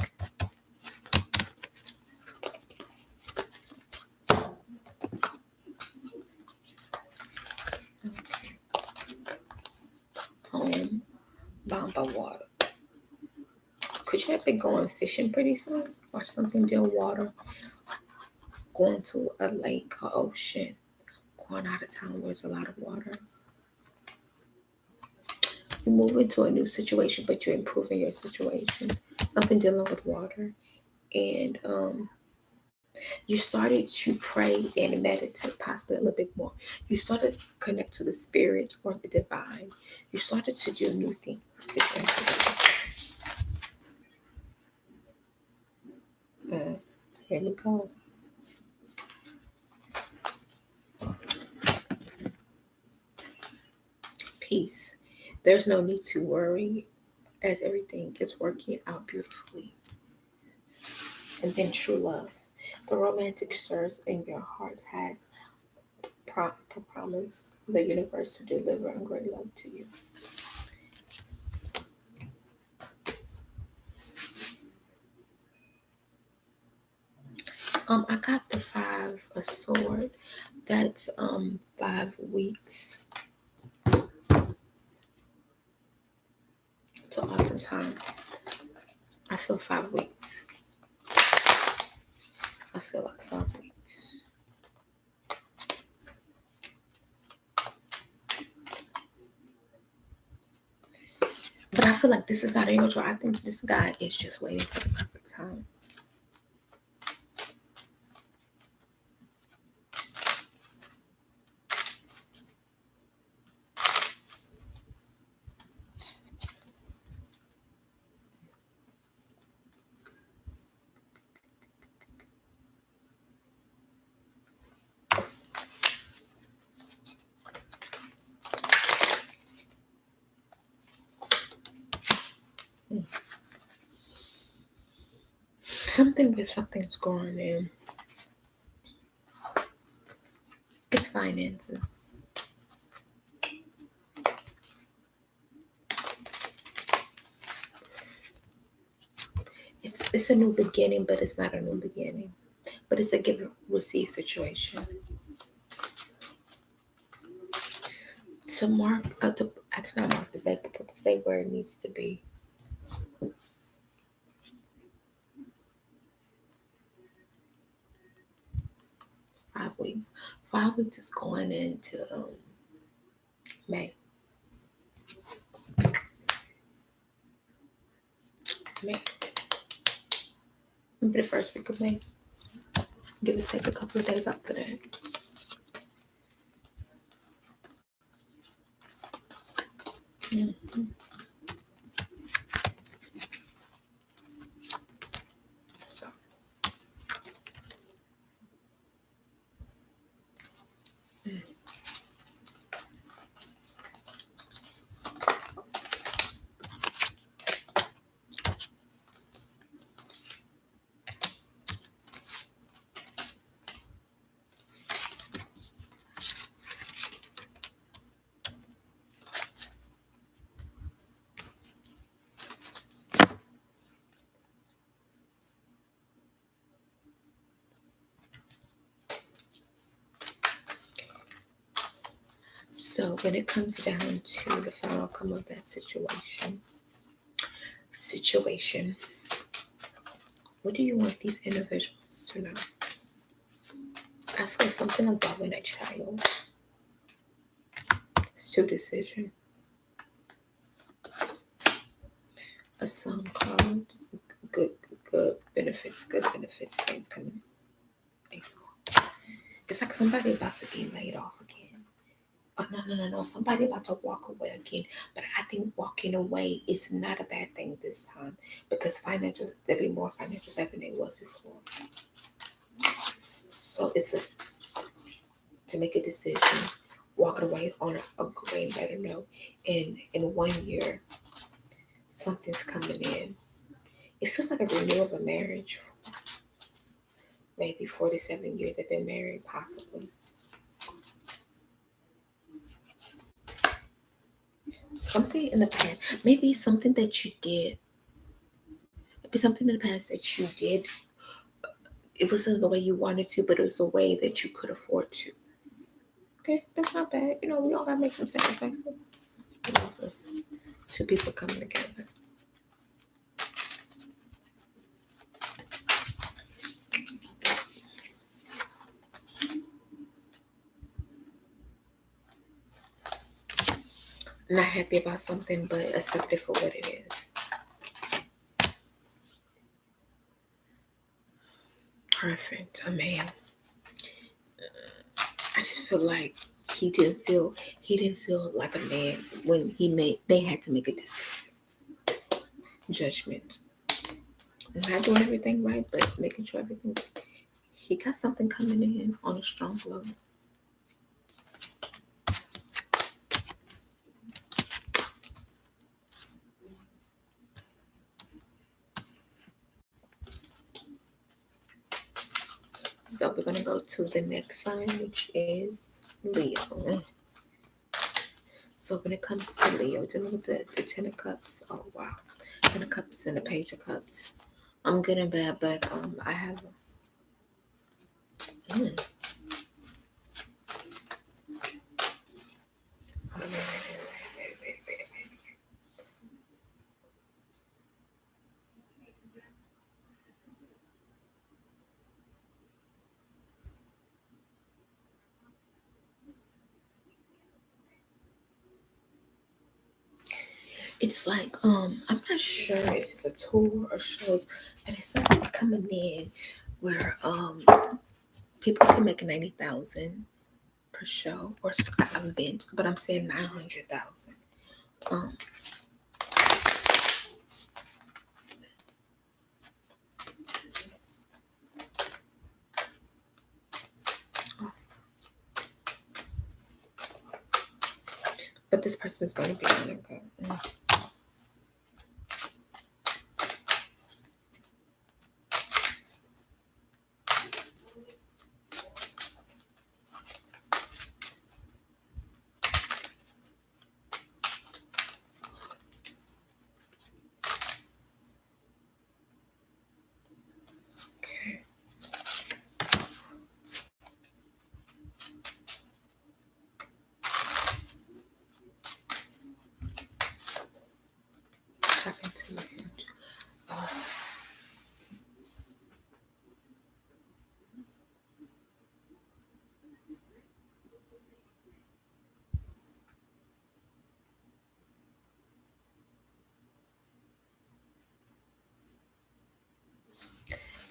Home, bound by water. Could you have been going fishing pretty soon? Or something dear water? Going to a lake or ocean? Going out of town where there's a lot of water? You move into a new situation, but you're improving your situation. Something dealing with water. And you started to pray and meditate possibly a little bit more. You started to connect to the spirit or the divine. You started to do new things. Mm, here we go. Peace. There's no need to worry as everything is working out beautifully. And then true love. The romantic stirs in your heart has promised the universe to deliver a great love to you. I got the five a sword. That's 5 weeks to autumn time. I feel 5 weeks. I feel like 5 weeks. But I feel like this is not a neutral. I think this guy is just waiting for the perfect time. something's going in. It's finances. It's a new beginning, but it's not a new beginning. But it's a give and receive situation. To mark to actually not mark the date, but put the date where it needs to be. 5 weeks. 5 weeks is going into May. May. Maybe the first week of May. Give it take a couple of days after that. Mm-hmm. So, so when it comes down to the final outcome of that situation, what do you want these individuals to know? I feel something involving a child. It's two decision. A song called good good benefits, things coming. It's like somebody about to be laid off again. Oh no. Somebody about to walk away again. But I think walking away is not a bad thing this time because there'll be more financial stuff than it was before. So it's to make a decision, walking away on a great better note. And in 1 year, something's coming in. It feels like a renewal of a marriage. Maybe 47 years they've been married, possibly. Something in the past, maybe something that you did, maybe something in the past that you did. It wasn't the way you wanted to, but it was a way that you could afford to. Okay, that's not bad. We all gotta make some sacrifices. It's two people coming together. Not happy about something, but accept it for what it is. Perfect. A man. I just feel like he didn't feel like a man when they had to make a decision. Judgment. Not doing everything right, but making sure everything. He got something coming in on a strong blow. So we're gonna go to the next sign, which is Leo. So when it comes to Leo, dealing with the Ten of Cups. Oh wow, Ten of Cups and the Page of Cups. I'm good and bad, but I have. Mm, it's like I'm not sure if it's a tour or shows, but it's something's coming in where people can make 90,000 per show or event, but I'm saying 900,000. Um, but this person's going to be on a go.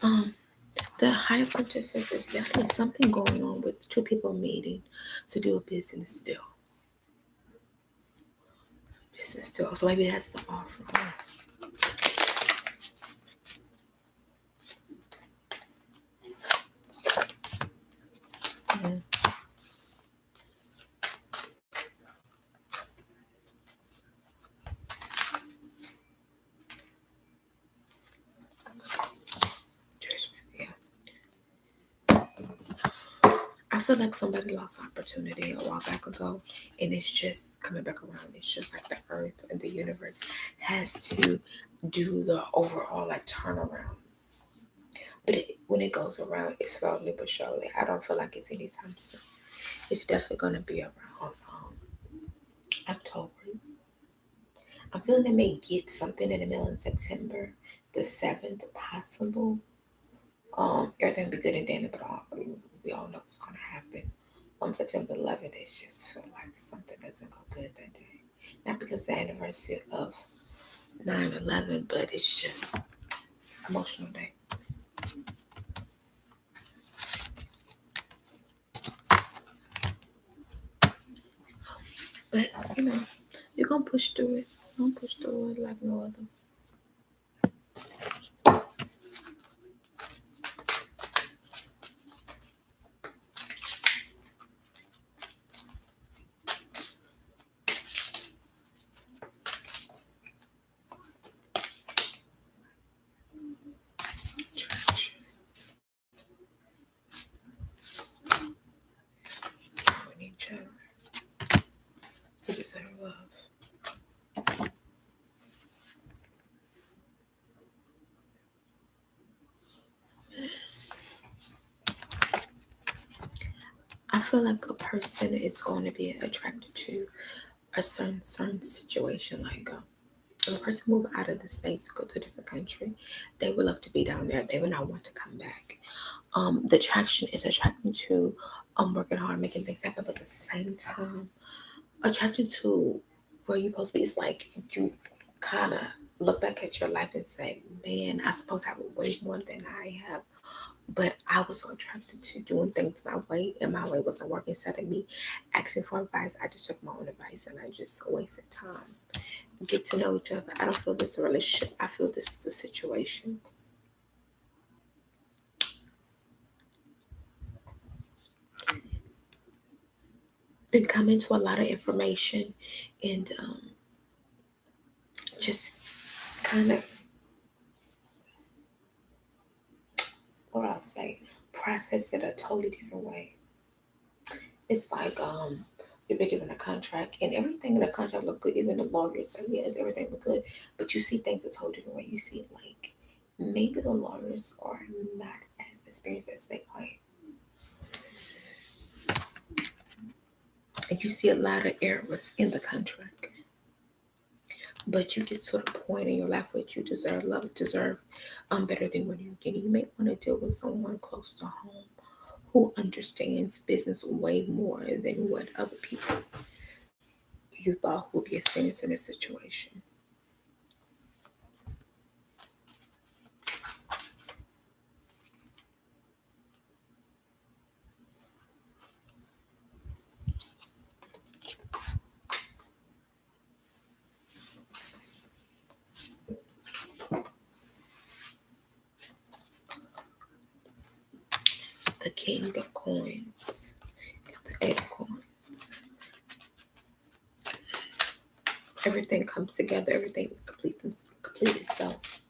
Um, the higher purchases is definitely something going on with two people meeting to do a business deal. Business deal. So maybe that's the offer. Mm. Yeah. I feel like somebody lost opportunity a while back ago, and it's just coming back around. It's just like the earth and the universe has to do the overall like turnaround. But when it goes around, it's slowly but surely. I don't feel like it's anytime soon. It's definitely going to be around October. I'm feeling they may get something in the middle in September, the 7th, possible. Everything will be good and dandy, but we all know what's going to happen. September 11th, it's just feel like something doesn't go good that day. Not because it's the anniversary of 9/11, but it's just emotional day. But you know, you're gonna push through it. You're gonna push through it like no other. Traction. We need each other. We deserve love. I feel like a person is going to be attracted to a certain situation. Like if a person move out of the states, go to a different country, they would love to be down there. They would not want to come back. The attraction is attracting to working hard, making things happen, but at the same time, attraction to where you're supposed to be. It's like you kind of look back at your life and say, "Man, I supposed to have way more than I have." But I was so attracted to doing things my way, and my way wasn't working. Instead of me asking for advice, I just took my own advice, and I just wasted time. Get to know each other. I don't feel this is a relationship. I feel this is a situation. Been coming to a lot of information, and just kind of what I'll say, process it a totally different way. It's like you've been given a contract and everything in the contract look good. Even the lawyers say yes, everything look good, but you see things a totally different way. You see like maybe the lawyers are not as experienced as they claim, and you see a lot of errors in the contract. But you get to the point in your life where you deserve love, deserve better than what you're getting. You may want to deal with someone close to home who understands business way more than what other people you thought would be experiencing this situation. The king of coins, the eight of coins. Everything comes together. Everything complete itself.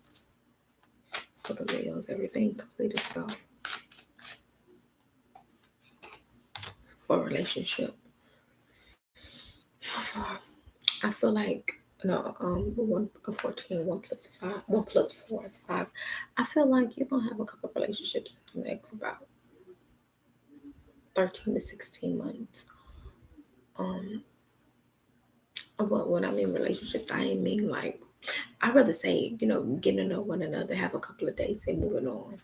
For the Leos, everything complete itself for a relationship. I feel like no, one a 14, 1 plus 5, 1 plus 4 is 5. I feel like you're gonna have a couple of relationships in the next about 13 to 16 months. Um, but when I mean relationships, I ain't mean like I'd rather say, getting to know one another, have a couple of dates and moving on.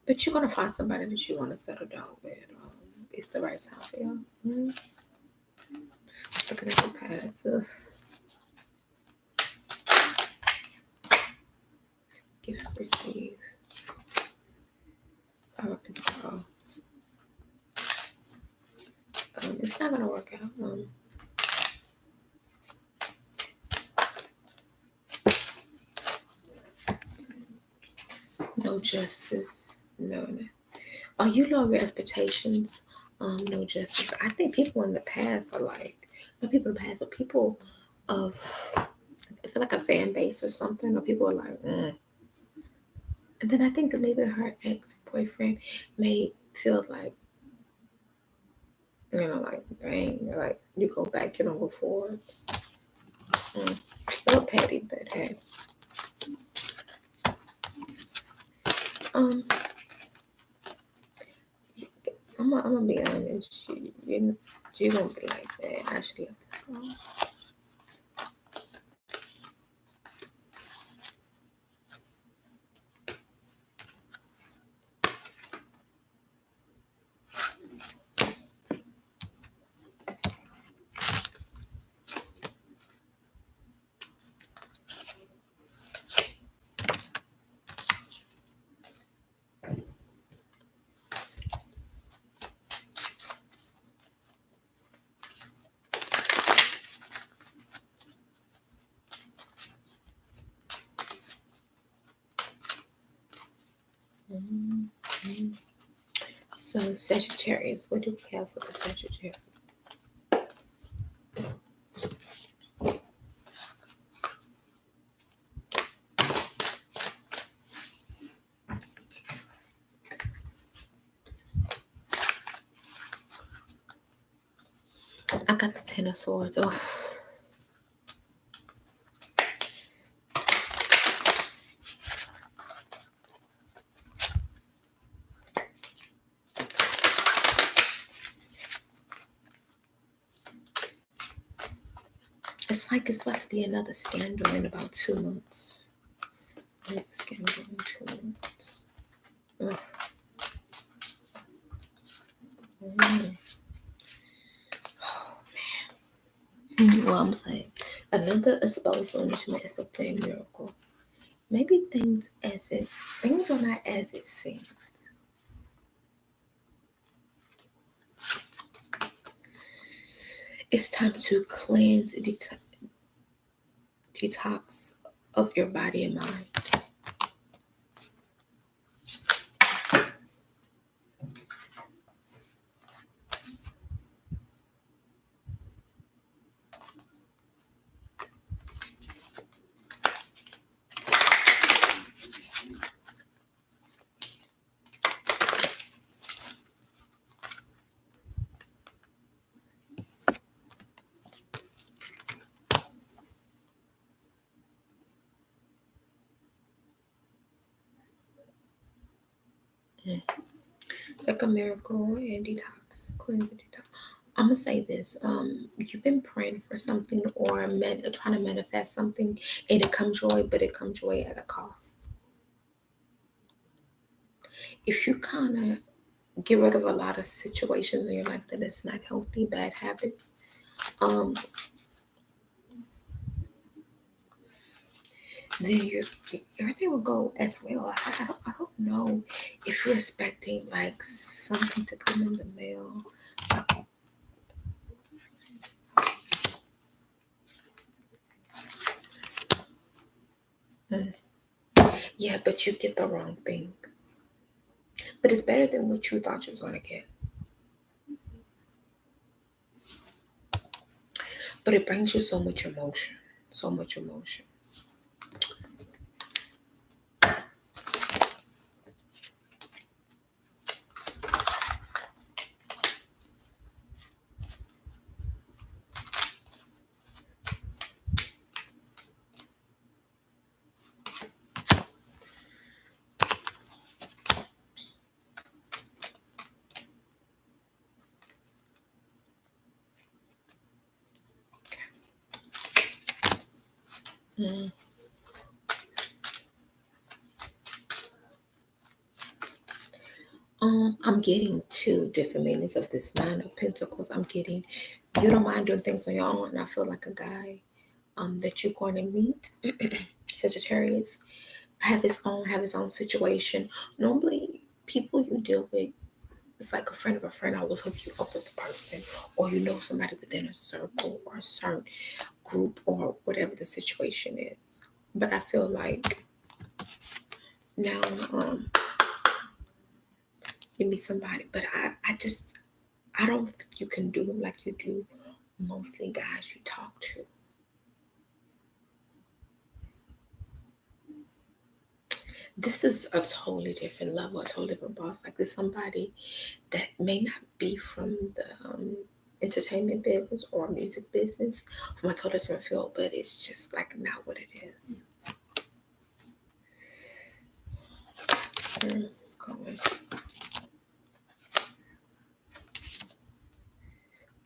But you're gonna find somebody that you want to settle down with. It's the right time for you. Mm-hmm. Never passive. Give, receive. Power control. It's not gonna work out. No justice. No, no. Oh, you lower your expectations. No justice. I think people in the past are like, not people in the past, but people of, I feel like a fan base or something, or people are like, And then I think that maybe her ex boyfriend may feel like, like, dang, like you go back, you don't go forward. A little petty, but hey. Um, I'm gonna be honest. You don't be like that. I should left this alone. Mhm. So Sagittarius, what do we have for the Sagittarius? I got the Ten of Swords. Oh, it's like it's about to be another scandal in about 2 months. There's a scandal in 2 months. Ugh. Mm. Well, I'm saying another exposure into my expected miracle. Maybe things are not as it seems. It's time to cleanse, detox of your body and mind. Mm. Like a miracle and detox, cleanse and detox. I'm gonna say this. You've been praying for something or trying to manifest something, and it comes joy, but it comes joy at a cost. If you kind of get rid of a lot of situations in your life that is not healthy, bad habits, um, then everything will go as well. I don't know if you're expecting like something to come in the mail. Mm. Yeah, but you get the wrong thing. But it's better than what you thought you was gonna get. But it brings you so much emotion, so much emotion. Mm. I'm getting two different meanings of this Nine of Pentacles. I'm getting you don't mind doing things on your own. And I feel like a guy that you're going to meet, Sagittarius, have his own situation. Normally, people you deal with, it's like a friend of a friend always hook you up with the person, or you know somebody within a circle or a certain group or whatever the situation is. But I feel like now you meet somebody, but I don't think you can do them like you do mostly guys you talk to. This is a totally different level, a totally different boss. Like this somebody that may not be from the entertainment business or music business, from a totally different field, but it's just like not what it is. Where is this going?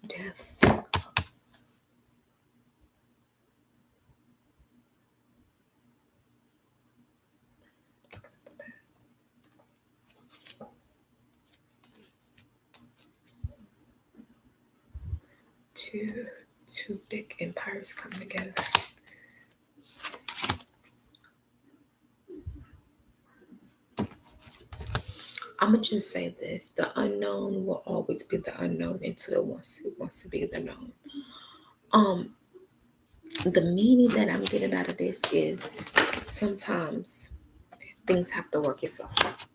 Death. Two big empires come together. I'm gonna just say this: the unknown will always be the unknown until it wants to be the known. Um, the meaning that I'm getting out of this is sometimes things have to work itself out.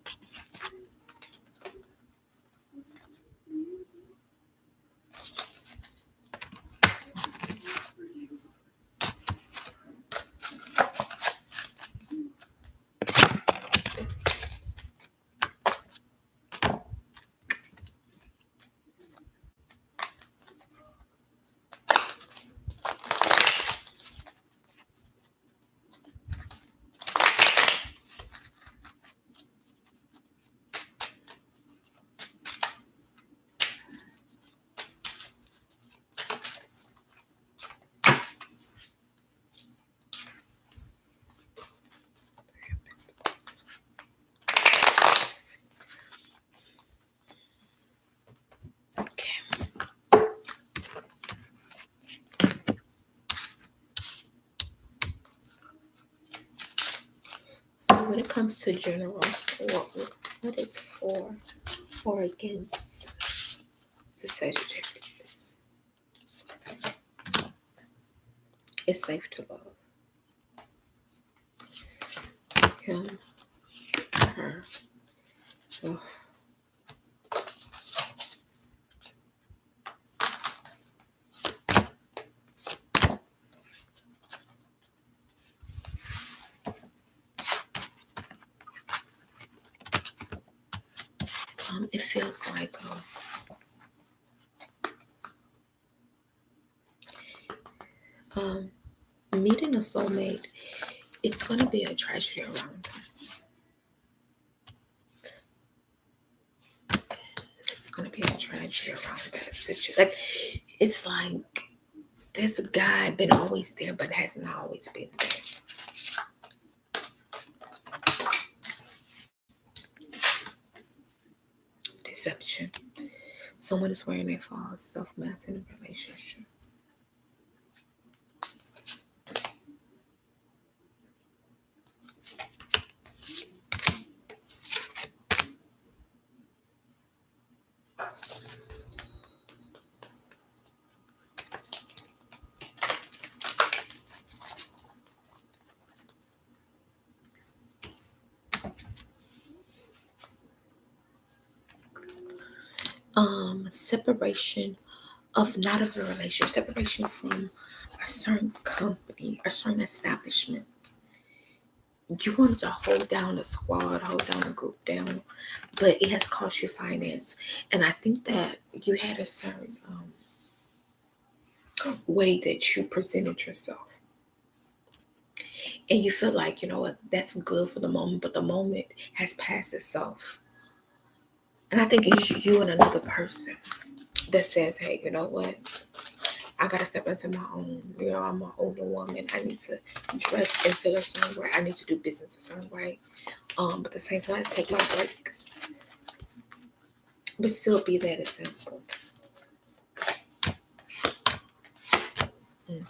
Okay. So when it comes to general, what is for or against the Sagittarius? It's safe to love him, her. Ugh. It feels like meeting a soulmate. It's gonna be a tragedy around them. It's gonna be a tragedy around that situation. Like it's like this guy been always there, but hasn't always been there. Deception. Someone is wearing a false self-mask in a relationship. Separation of not of a relationship, separation from a certain company, a certain establishment. You wanted to hold down a squad, hold down a group down, but it has cost you finance. And I think that you had a certain way that you presented yourself. And you feel like, you know what, that's good for the moment, but the moment has passed itself. And I think it's you and another person that says, hey, you know what? I gotta step into my own. You know, I'm an older woman. I need to dress and feel a certain way. I need to do business a certain way. But at the same time, I take my break, but still be that example. Mm.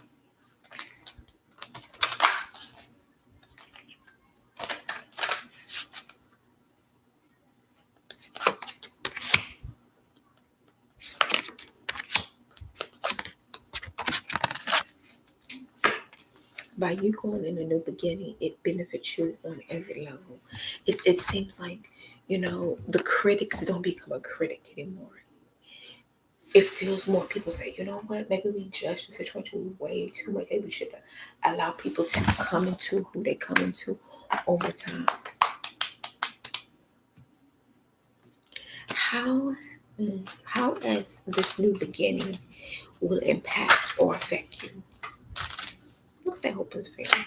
By you going in a new beginning, it benefits you on every level. It seems like, the critics don't become a critic anymore. It feels more people say, you know what, maybe we judge the situation way too much. Maybe we should allow people to come into who they come into over time. How how as this new beginning will impact or affect you? Looks like hope is fair.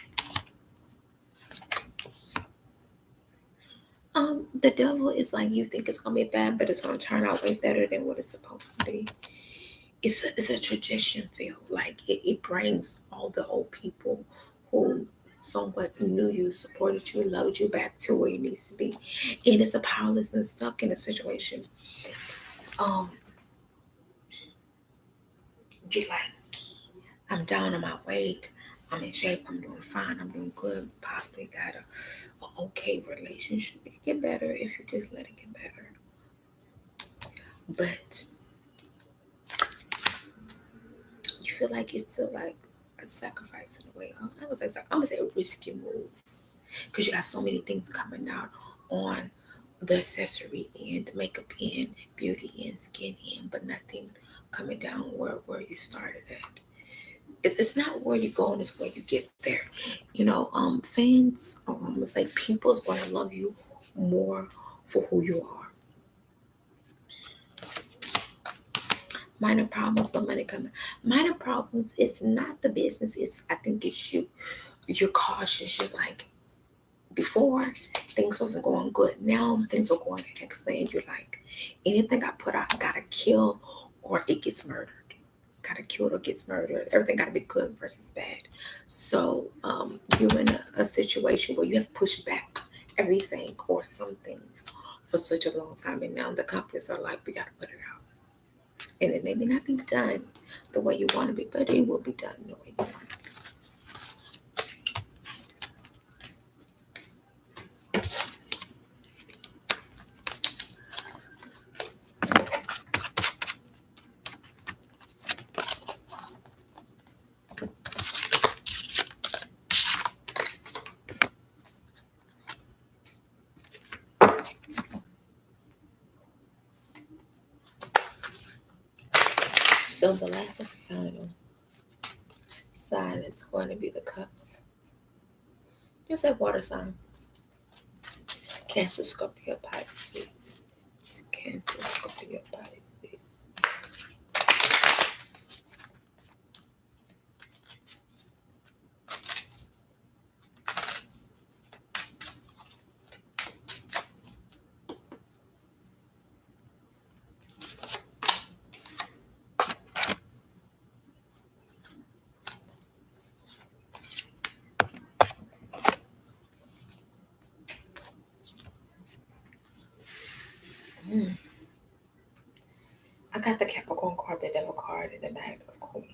The devil is like you think it's gonna be bad, but it's gonna turn out way better than what it's supposed to be. It's a tradition feel. Like it brings all the old people who somewhat knew you, supported you, loved you back to where you needs to be. And it's a powerless and stuck in a situation. Um, be like, I'm down on my weight, I'm in shape, I'm doing fine, I'm doing good, possibly got a okay relationship. It can get better if you just let it get better. But you feel like it's still like a sacrifice in a way. I'm gonna say a risky move because you got so many things coming out on the accessory end, makeup end, beauty end, skin end, but nothing coming down where you started at. It's not where you're going, it's where you get there. Fans, it's like people's gonna love you more for who you are. Minor problems, but money coming. Minor problems, it's not the business, it's I think it's you. You're cautious, just like before things wasn't going good. Now things are going excellent. You're like, anything I put out gotta kill or it gets murdered. Gotta kill or gets murdered. Everything gotta be good versus bad. So you're in a situation where you have pushed back everything or some things for such a long time, and now the companies are like, we gotta put it out. And it may not be done the way you want to be, but it will be done the way you want. So the last and final sign is going to be the cups. Just a water sign. Cancer, Scorpio, Pisces. Cancer, Scorpio, Pisces. Mm. I got the Capricorn card, the Devil card, and the Knight of Coins.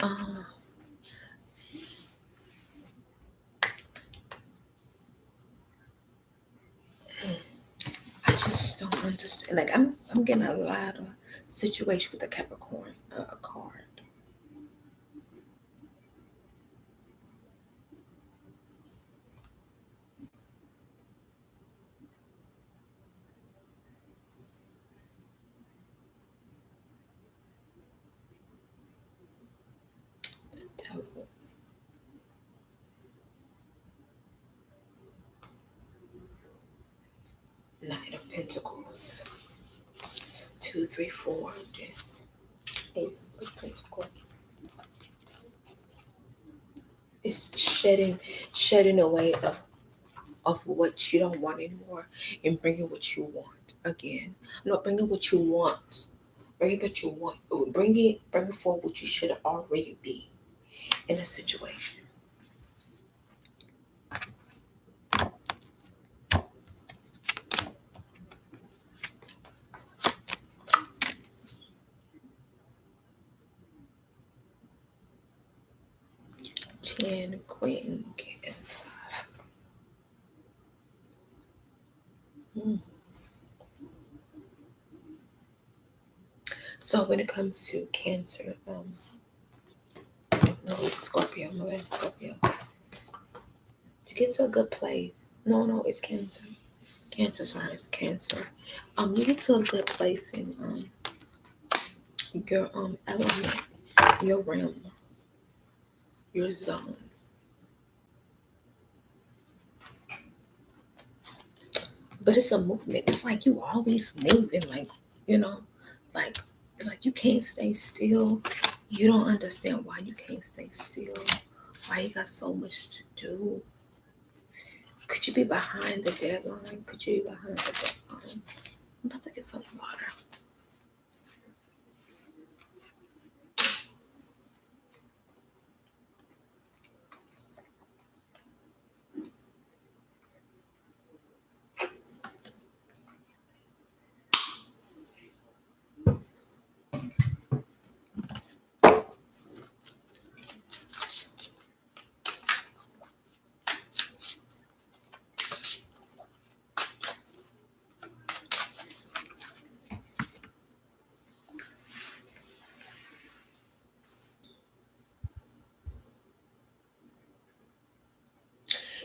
Uh, I just don't understand. Like I'm getting a lot of situation with the Capricorn card. Devil, Nine of Pentacles. Two, three, four. Yes. Ace of Pentacles. It's shedding away of what you don't want anymore and bringing what you want again. No, bringing what you want. Bring what you want. Bring it forward what you should already be in a situation. and Queen Cancer. Mm. So when it comes to Cancer, no, it's Scorpio. No, it's Scorpio. You get to a good place. No, it's Cancer. Cancer, sorry, it's Cancer. You get to a good place in your element, your realm, your zone. But it's a movement. It's like you always moving, like, you know, like it's like you can't stay still. You don't understand why you can't stay still. Why you got so much to do. Could you be behind the deadline? Could you be behind the deadline? I'm about to get some water.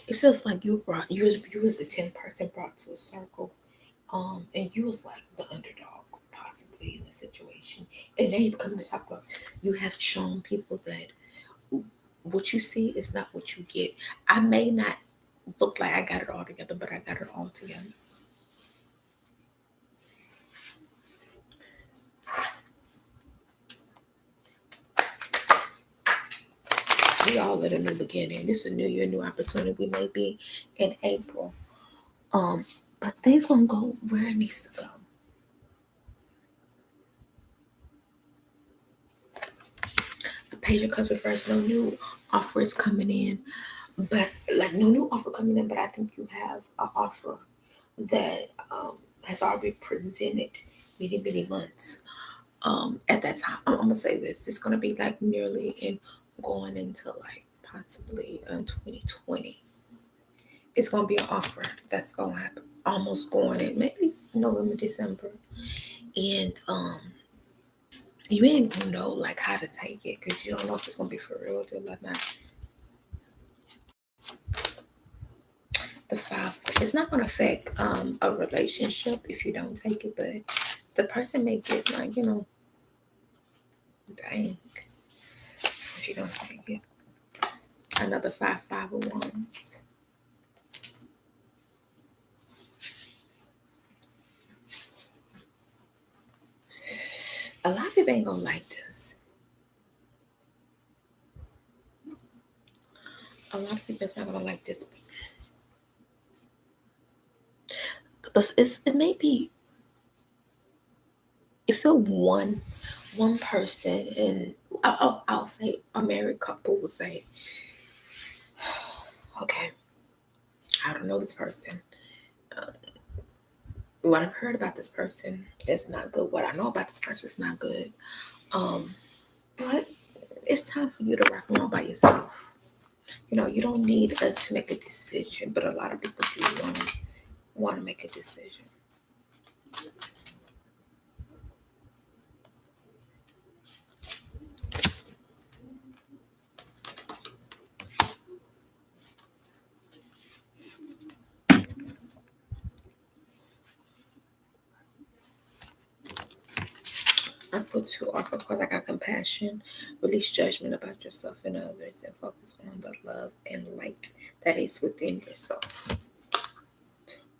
It feels like you was the 10th person brought to a circle, and you was like the underdog possibly in the situation, and then you come to talk about you have shown people that what you see is not what you get. I may not look like I got it all together, but I got it all together. We all at a new beginning. This is a new year, new opportunity. We may be in April, um, but things gonna go where it needs to go. The page of cups refers no new offers coming in, but like no new offer coming in. But I think you have an offer that has already presented many months. At that time, I'm gonna say this. It's gonna be like nearly in going into like possibly 2020. It's gonna be an offer that's gonna happen. Almost going in maybe November, December, and you ain't gonna know like how to take it because you don't know if it's gonna be for real or not. The five, it's not gonna affect a relationship if you don't take it, but the person may get like dang, if you don't take it. Another five of wands. A lot of people ain't gonna like this. A lot of people is not gonna like this, but it may be if you're one person, and I'll say a married couple will say, okay, I don't know this person. Uh, what I've heard about this person is not good. What I know about this person is not good. Um, but it's time for you to rock and roll by yourself. You don't need us to make a decision, but a lot of people do want to make a decision. I put two off. Of course, I got compassion, release judgment about yourself and others, and focus on the love and light that is within yourself.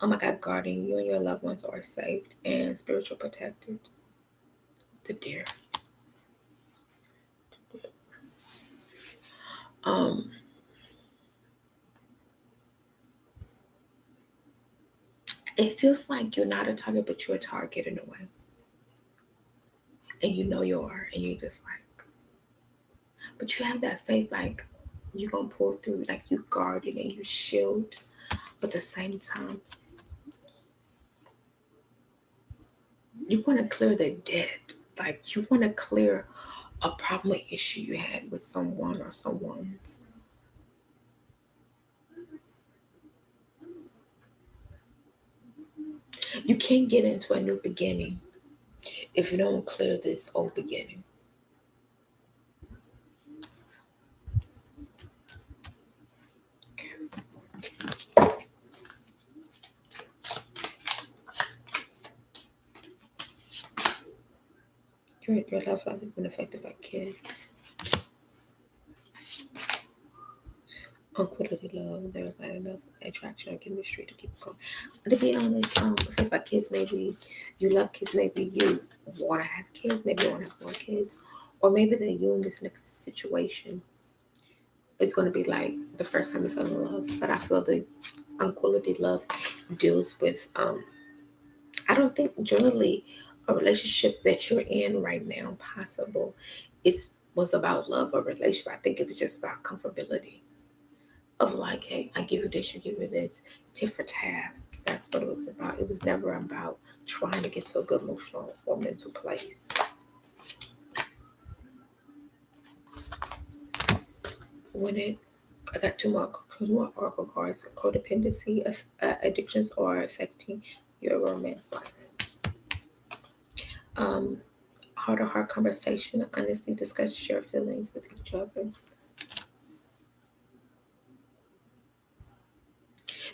Oh my God, guarding you and your loved ones are saved and spiritual protected. The deer. Um, it feels like you're not a target, but you're a target in a way, and you know you are, and you just like, but you have that faith, like you gonna pull through, like you guard it and you shield, but at the same time, you want to clear the debt, like you want to clear a problem or issue you had with someone or someone's. You can't get into a new beginning if you don't clear this old beginning. Your love life has been affected by kids. Unquality love. There's not enough attraction or chemistry to keep going. To be honest, affected by kids, maybe you love kids, maybe you want to have kids, maybe you want to have more kids, or maybe that you in this next situation is going to be like the first time you fell in love. But I feel the unquality love deals with I don't think generally a relationship that you're in right now possible is was about love or relationship. I think it was just about comfortability of like, hey, I give you this, you give me this, tit for tat. That's what it was about. It was never about trying to get to a good emotional or mental place. When it, I got two more oracle cards. Codependency, addictions are affecting your romance life. Um, heart to heart conversation, honestly discuss your feelings with each other.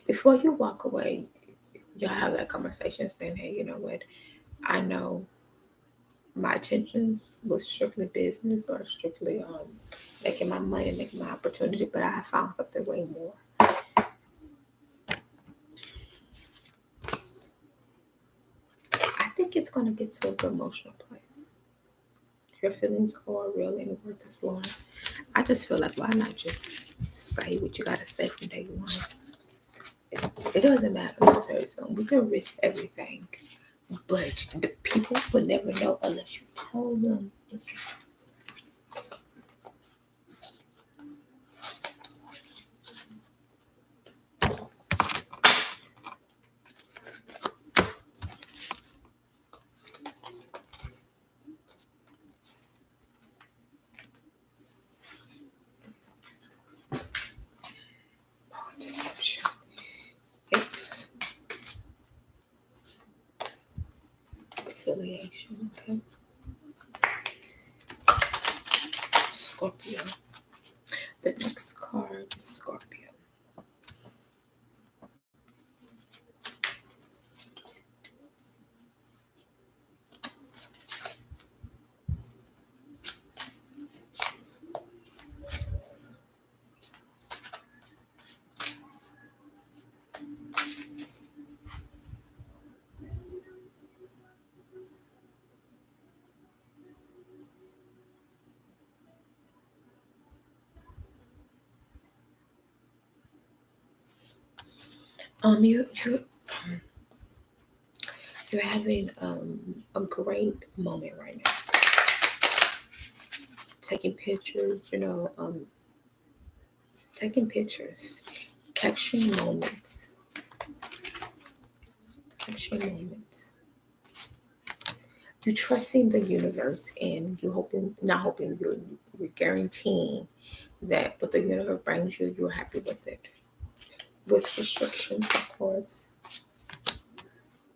Before you walk away, you'll have that conversation saying, hey, you know what? I know my intentions was strictly business or strictly making my money, making my opportunity, but I have found something way more. I think it's going to get to a good emotional place. Your feelings are real and worth exploring. I just feel like why not just say what you got to say from day one? It doesn't matter necessarily. So we can risk everything, but the people will never know unless you told them. Oh, deception. It's affiliation. Okay. Scorpio. The next card is Scorpio. You're having a great moment right now. Taking pictures, taking pictures, capturing moments, capturing moments. You're trusting the universe, and you're hoping, not hoping, you're guaranteeing that what the universe brings you, you're happy with it. With restrictions, of course.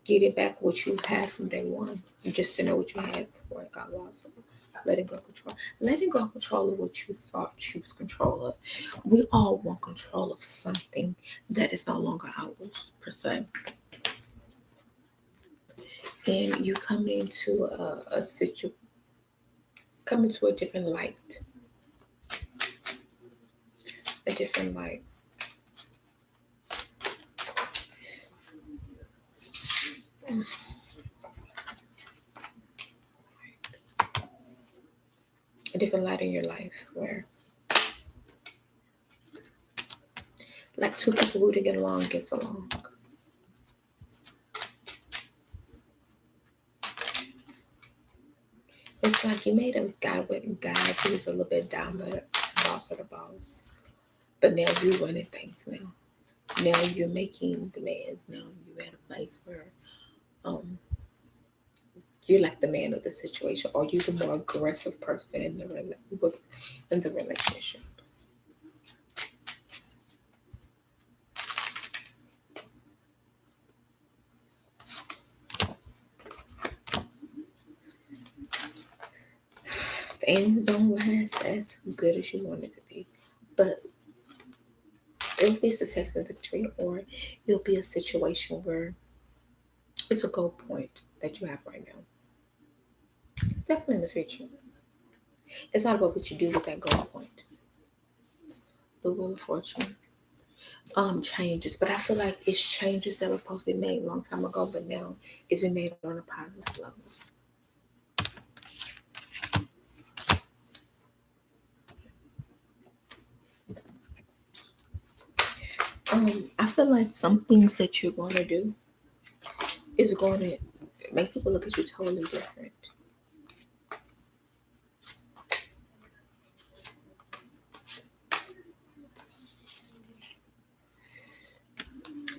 Getting back what you had from day one. You just didn't know what you had before it got lost. Letting go of control. Letting go of control of what you thought you was control of. We all want control of something that is no longer ours, per se. And you come into a situ come into a different light, a different light in your life where like two people who to get along gets along. It's like you made a guy with guys who was a little bit down with the boss of the boss. But now you're running things now. Now you're making demands. Now you're at a place where um you're like the man of the situation, or you're the more aggressive person in in the relationship. things don't last as good as you want it to be. But it'll be a success and victory, or it'll be a situation where it's a goal point that you have right now. Definitely in the future. It's not about what you do with that goal point. The Wheel of Fortune changes, but I feel like it's changes that was supposed to be made a long time ago, but now it's been made on a positive level. I feel like some things that you're going to do is going to make people look at you totally different.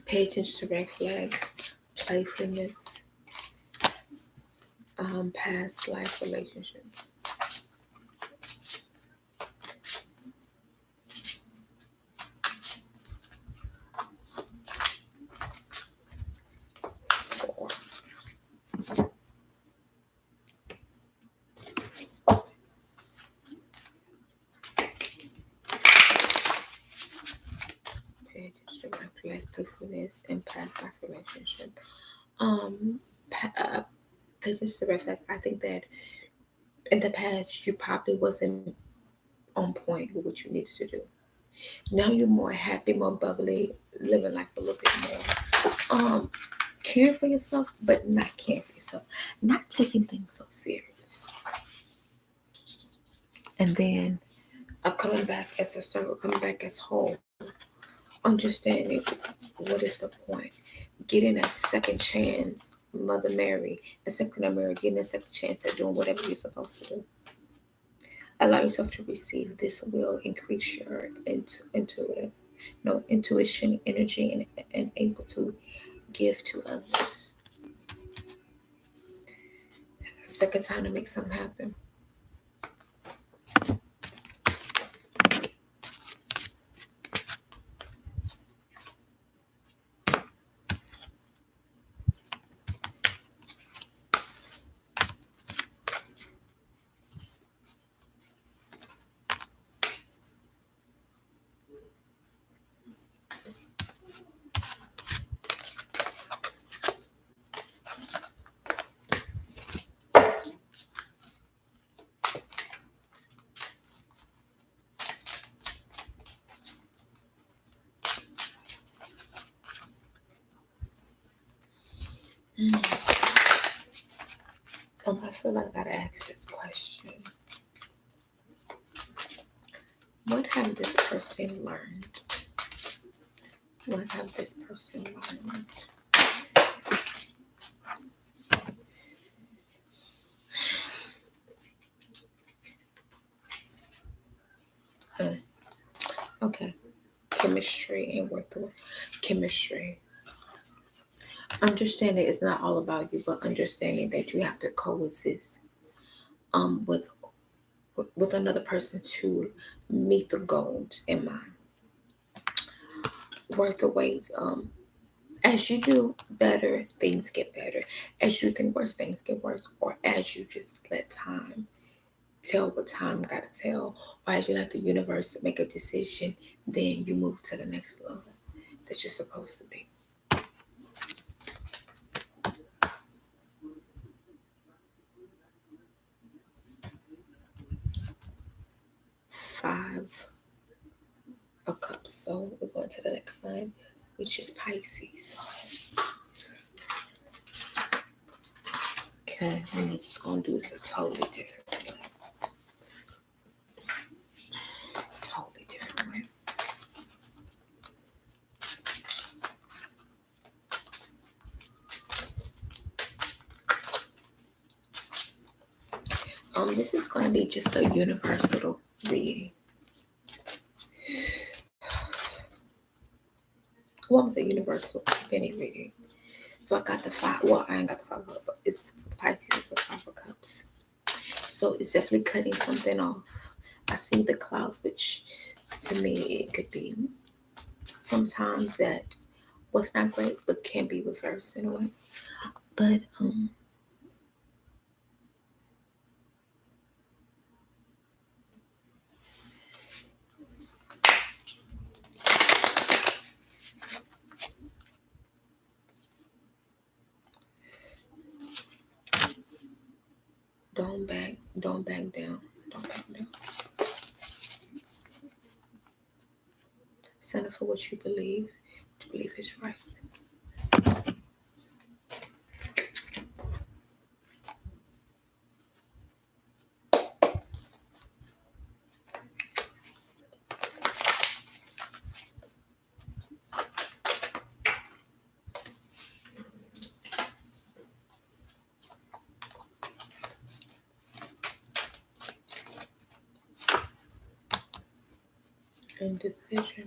Pay attention to red flags, playfulness, past life relationships. 4. Pay attention to red flags, playfulness, and past life relationship. Um, pay attention to red flags. I think that in the past you probably wasn't on point with what you needed to do. Now you're more happy, more bubbly, living life a little bit more. Caring for yourself, but not caring for yourself, not taking things so serious. And then coming back as a circle, coming back as whole, understanding what is the point, getting a second chance, Mother Mary, expecting a mirror, getting a second chance at doing whatever you're supposed to do. Allow yourself to receive. This will increase your intuitive, no intuition, energy, and able to give to others. Second time to make something happen. I feel like I gotta ask this question. What have this person learned? What have this person learned? Hmm. Okay. Chemistry and work the chemistry. Understanding it's not all about you, but understanding that you have to coexist with another person to meet the goals in mind. Work the ways. As you do better, things get better. As you think worse, things get worse. Or as you just let time tell what time gotta tell, or as you let the universe make a decision, then you move to the next level that you're supposed to be. 5 of Cups. So we're going to the next sign, which is Pisces. Okay, and we're just gonna do this a totally different way. Totally different way. This is gonna be just a universal reading. What was a universal penny reading? So I got the 5. Well, I ain't got the 5 of Cups, but it's Pisces. It's the 5 of Cups. So it's definitely cutting something off. I see the clouds, which to me it could be sometimes that was not great, but can be reversed in a way. But Don't back down. Don't back down. Stand up for what you believe is right. Indecision.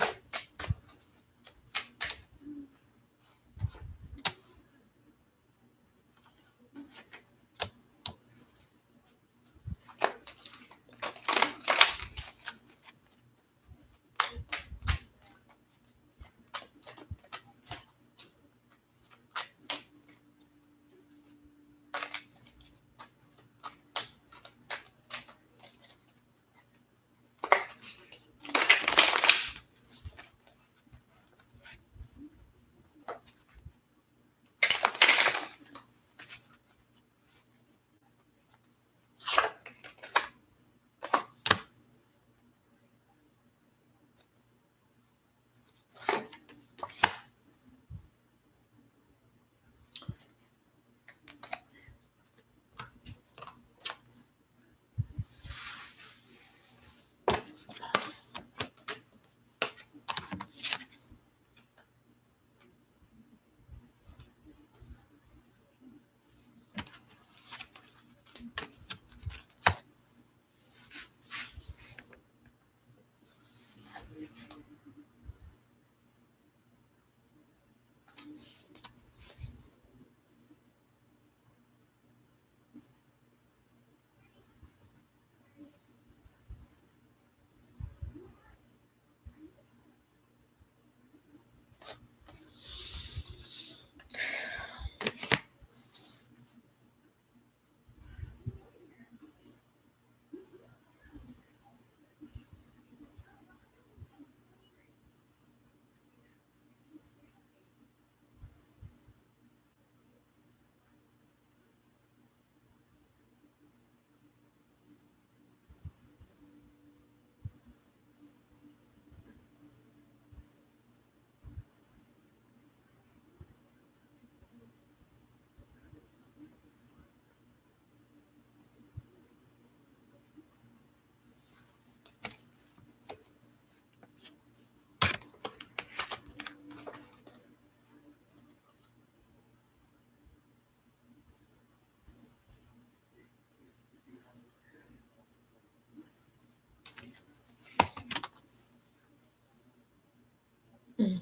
Mm.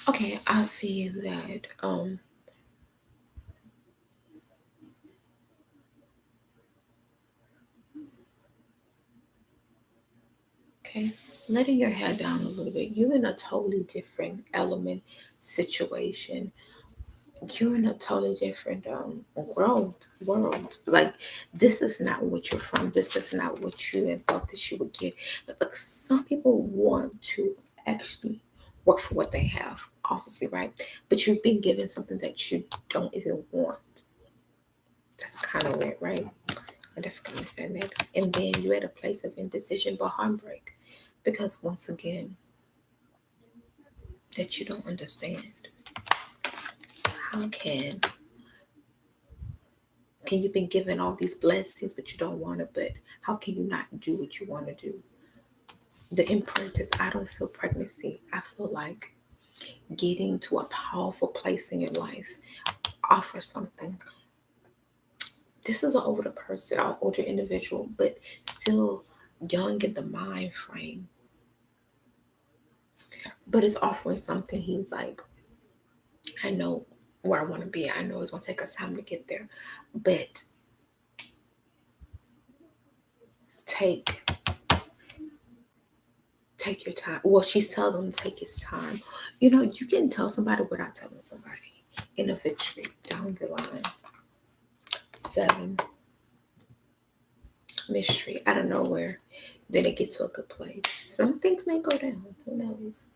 Okay, I see that. Okay, letting your hair down a little bit. You're in a totally different element situation. You're in a totally different world. Like, this is not what you're from. This is not what you had thought that you would get. But like, some people want to actually work for what they have, obviously, right? But you've been given something that you don't even want. That's kind of weird, right? I definitely understand that. And then you're at a place of indecision but heartbreak. Because once again, that you don't understand. How can you been given all these blessings but you don't want it, but how can you not do what you want to do? The imprint is, I don't feel pregnancy. I feel like getting to a powerful place in your life, offer something. This is an older person, an older individual, but still young in the mind frame. But it's offering something. He's like, I know where I want to be. I know it's gonna take us time to get there, but take take your time. Well, she's telling them to take his time. You know, you can tell somebody without telling somebody. In a victory down the line. 7, mystery out of nowhere. Then it gets to a good place. Some things may go down. Who knows?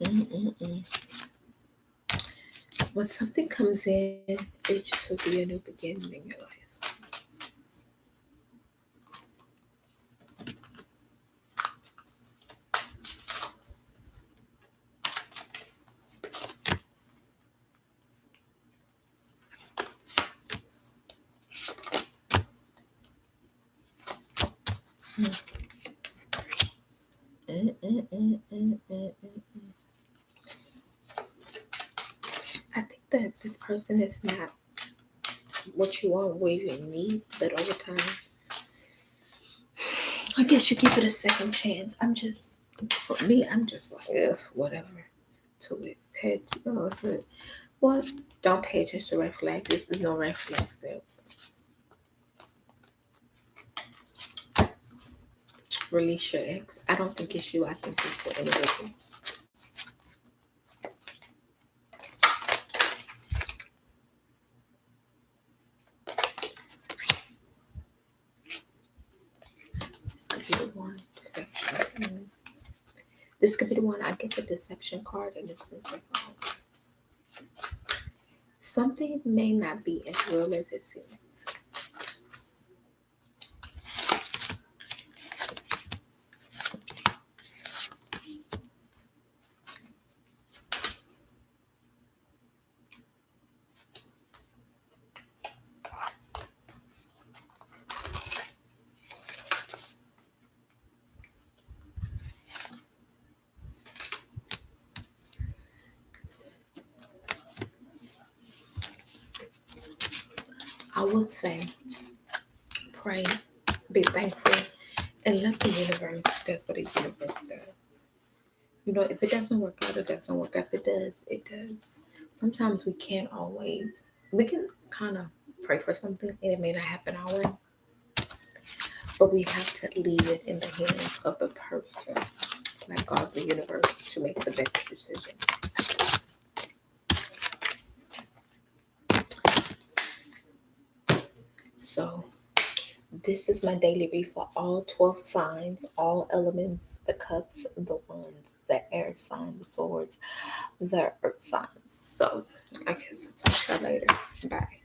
Mm-mm-mm. When something comes in, it just will be a new beginning in your life. Mm-mm-mm-mm-mm-mm. I think that this person is not what you want, what you need, but over time, I guess you give it a second chance. For me, I'm just like, ugh, whatever. To it, pay, to it. What? Don't pay attention to red flag. This is no red flags there. Release your ex. I don't think it's you. I think it's the individual. This could be the one. Deception. This could be the one. I get the deception card, and it's like, something may not be as real as it seems. I would say pray, be thankful, and let the universe. That's what the universe does. You know, if it doesn't work out, it doesn't work out. If it does, it does. Sometimes we can't always. We can kind of pray for something, and it may not happen our way, but we have to leave it in the hands of the person, like God, the universe, to make the best decision. So, this is my daily read for all 12 signs, all elements, the cups, the wands, the air sign, the swords, the earth signs. So, I guess I'll talk to you later. Bye.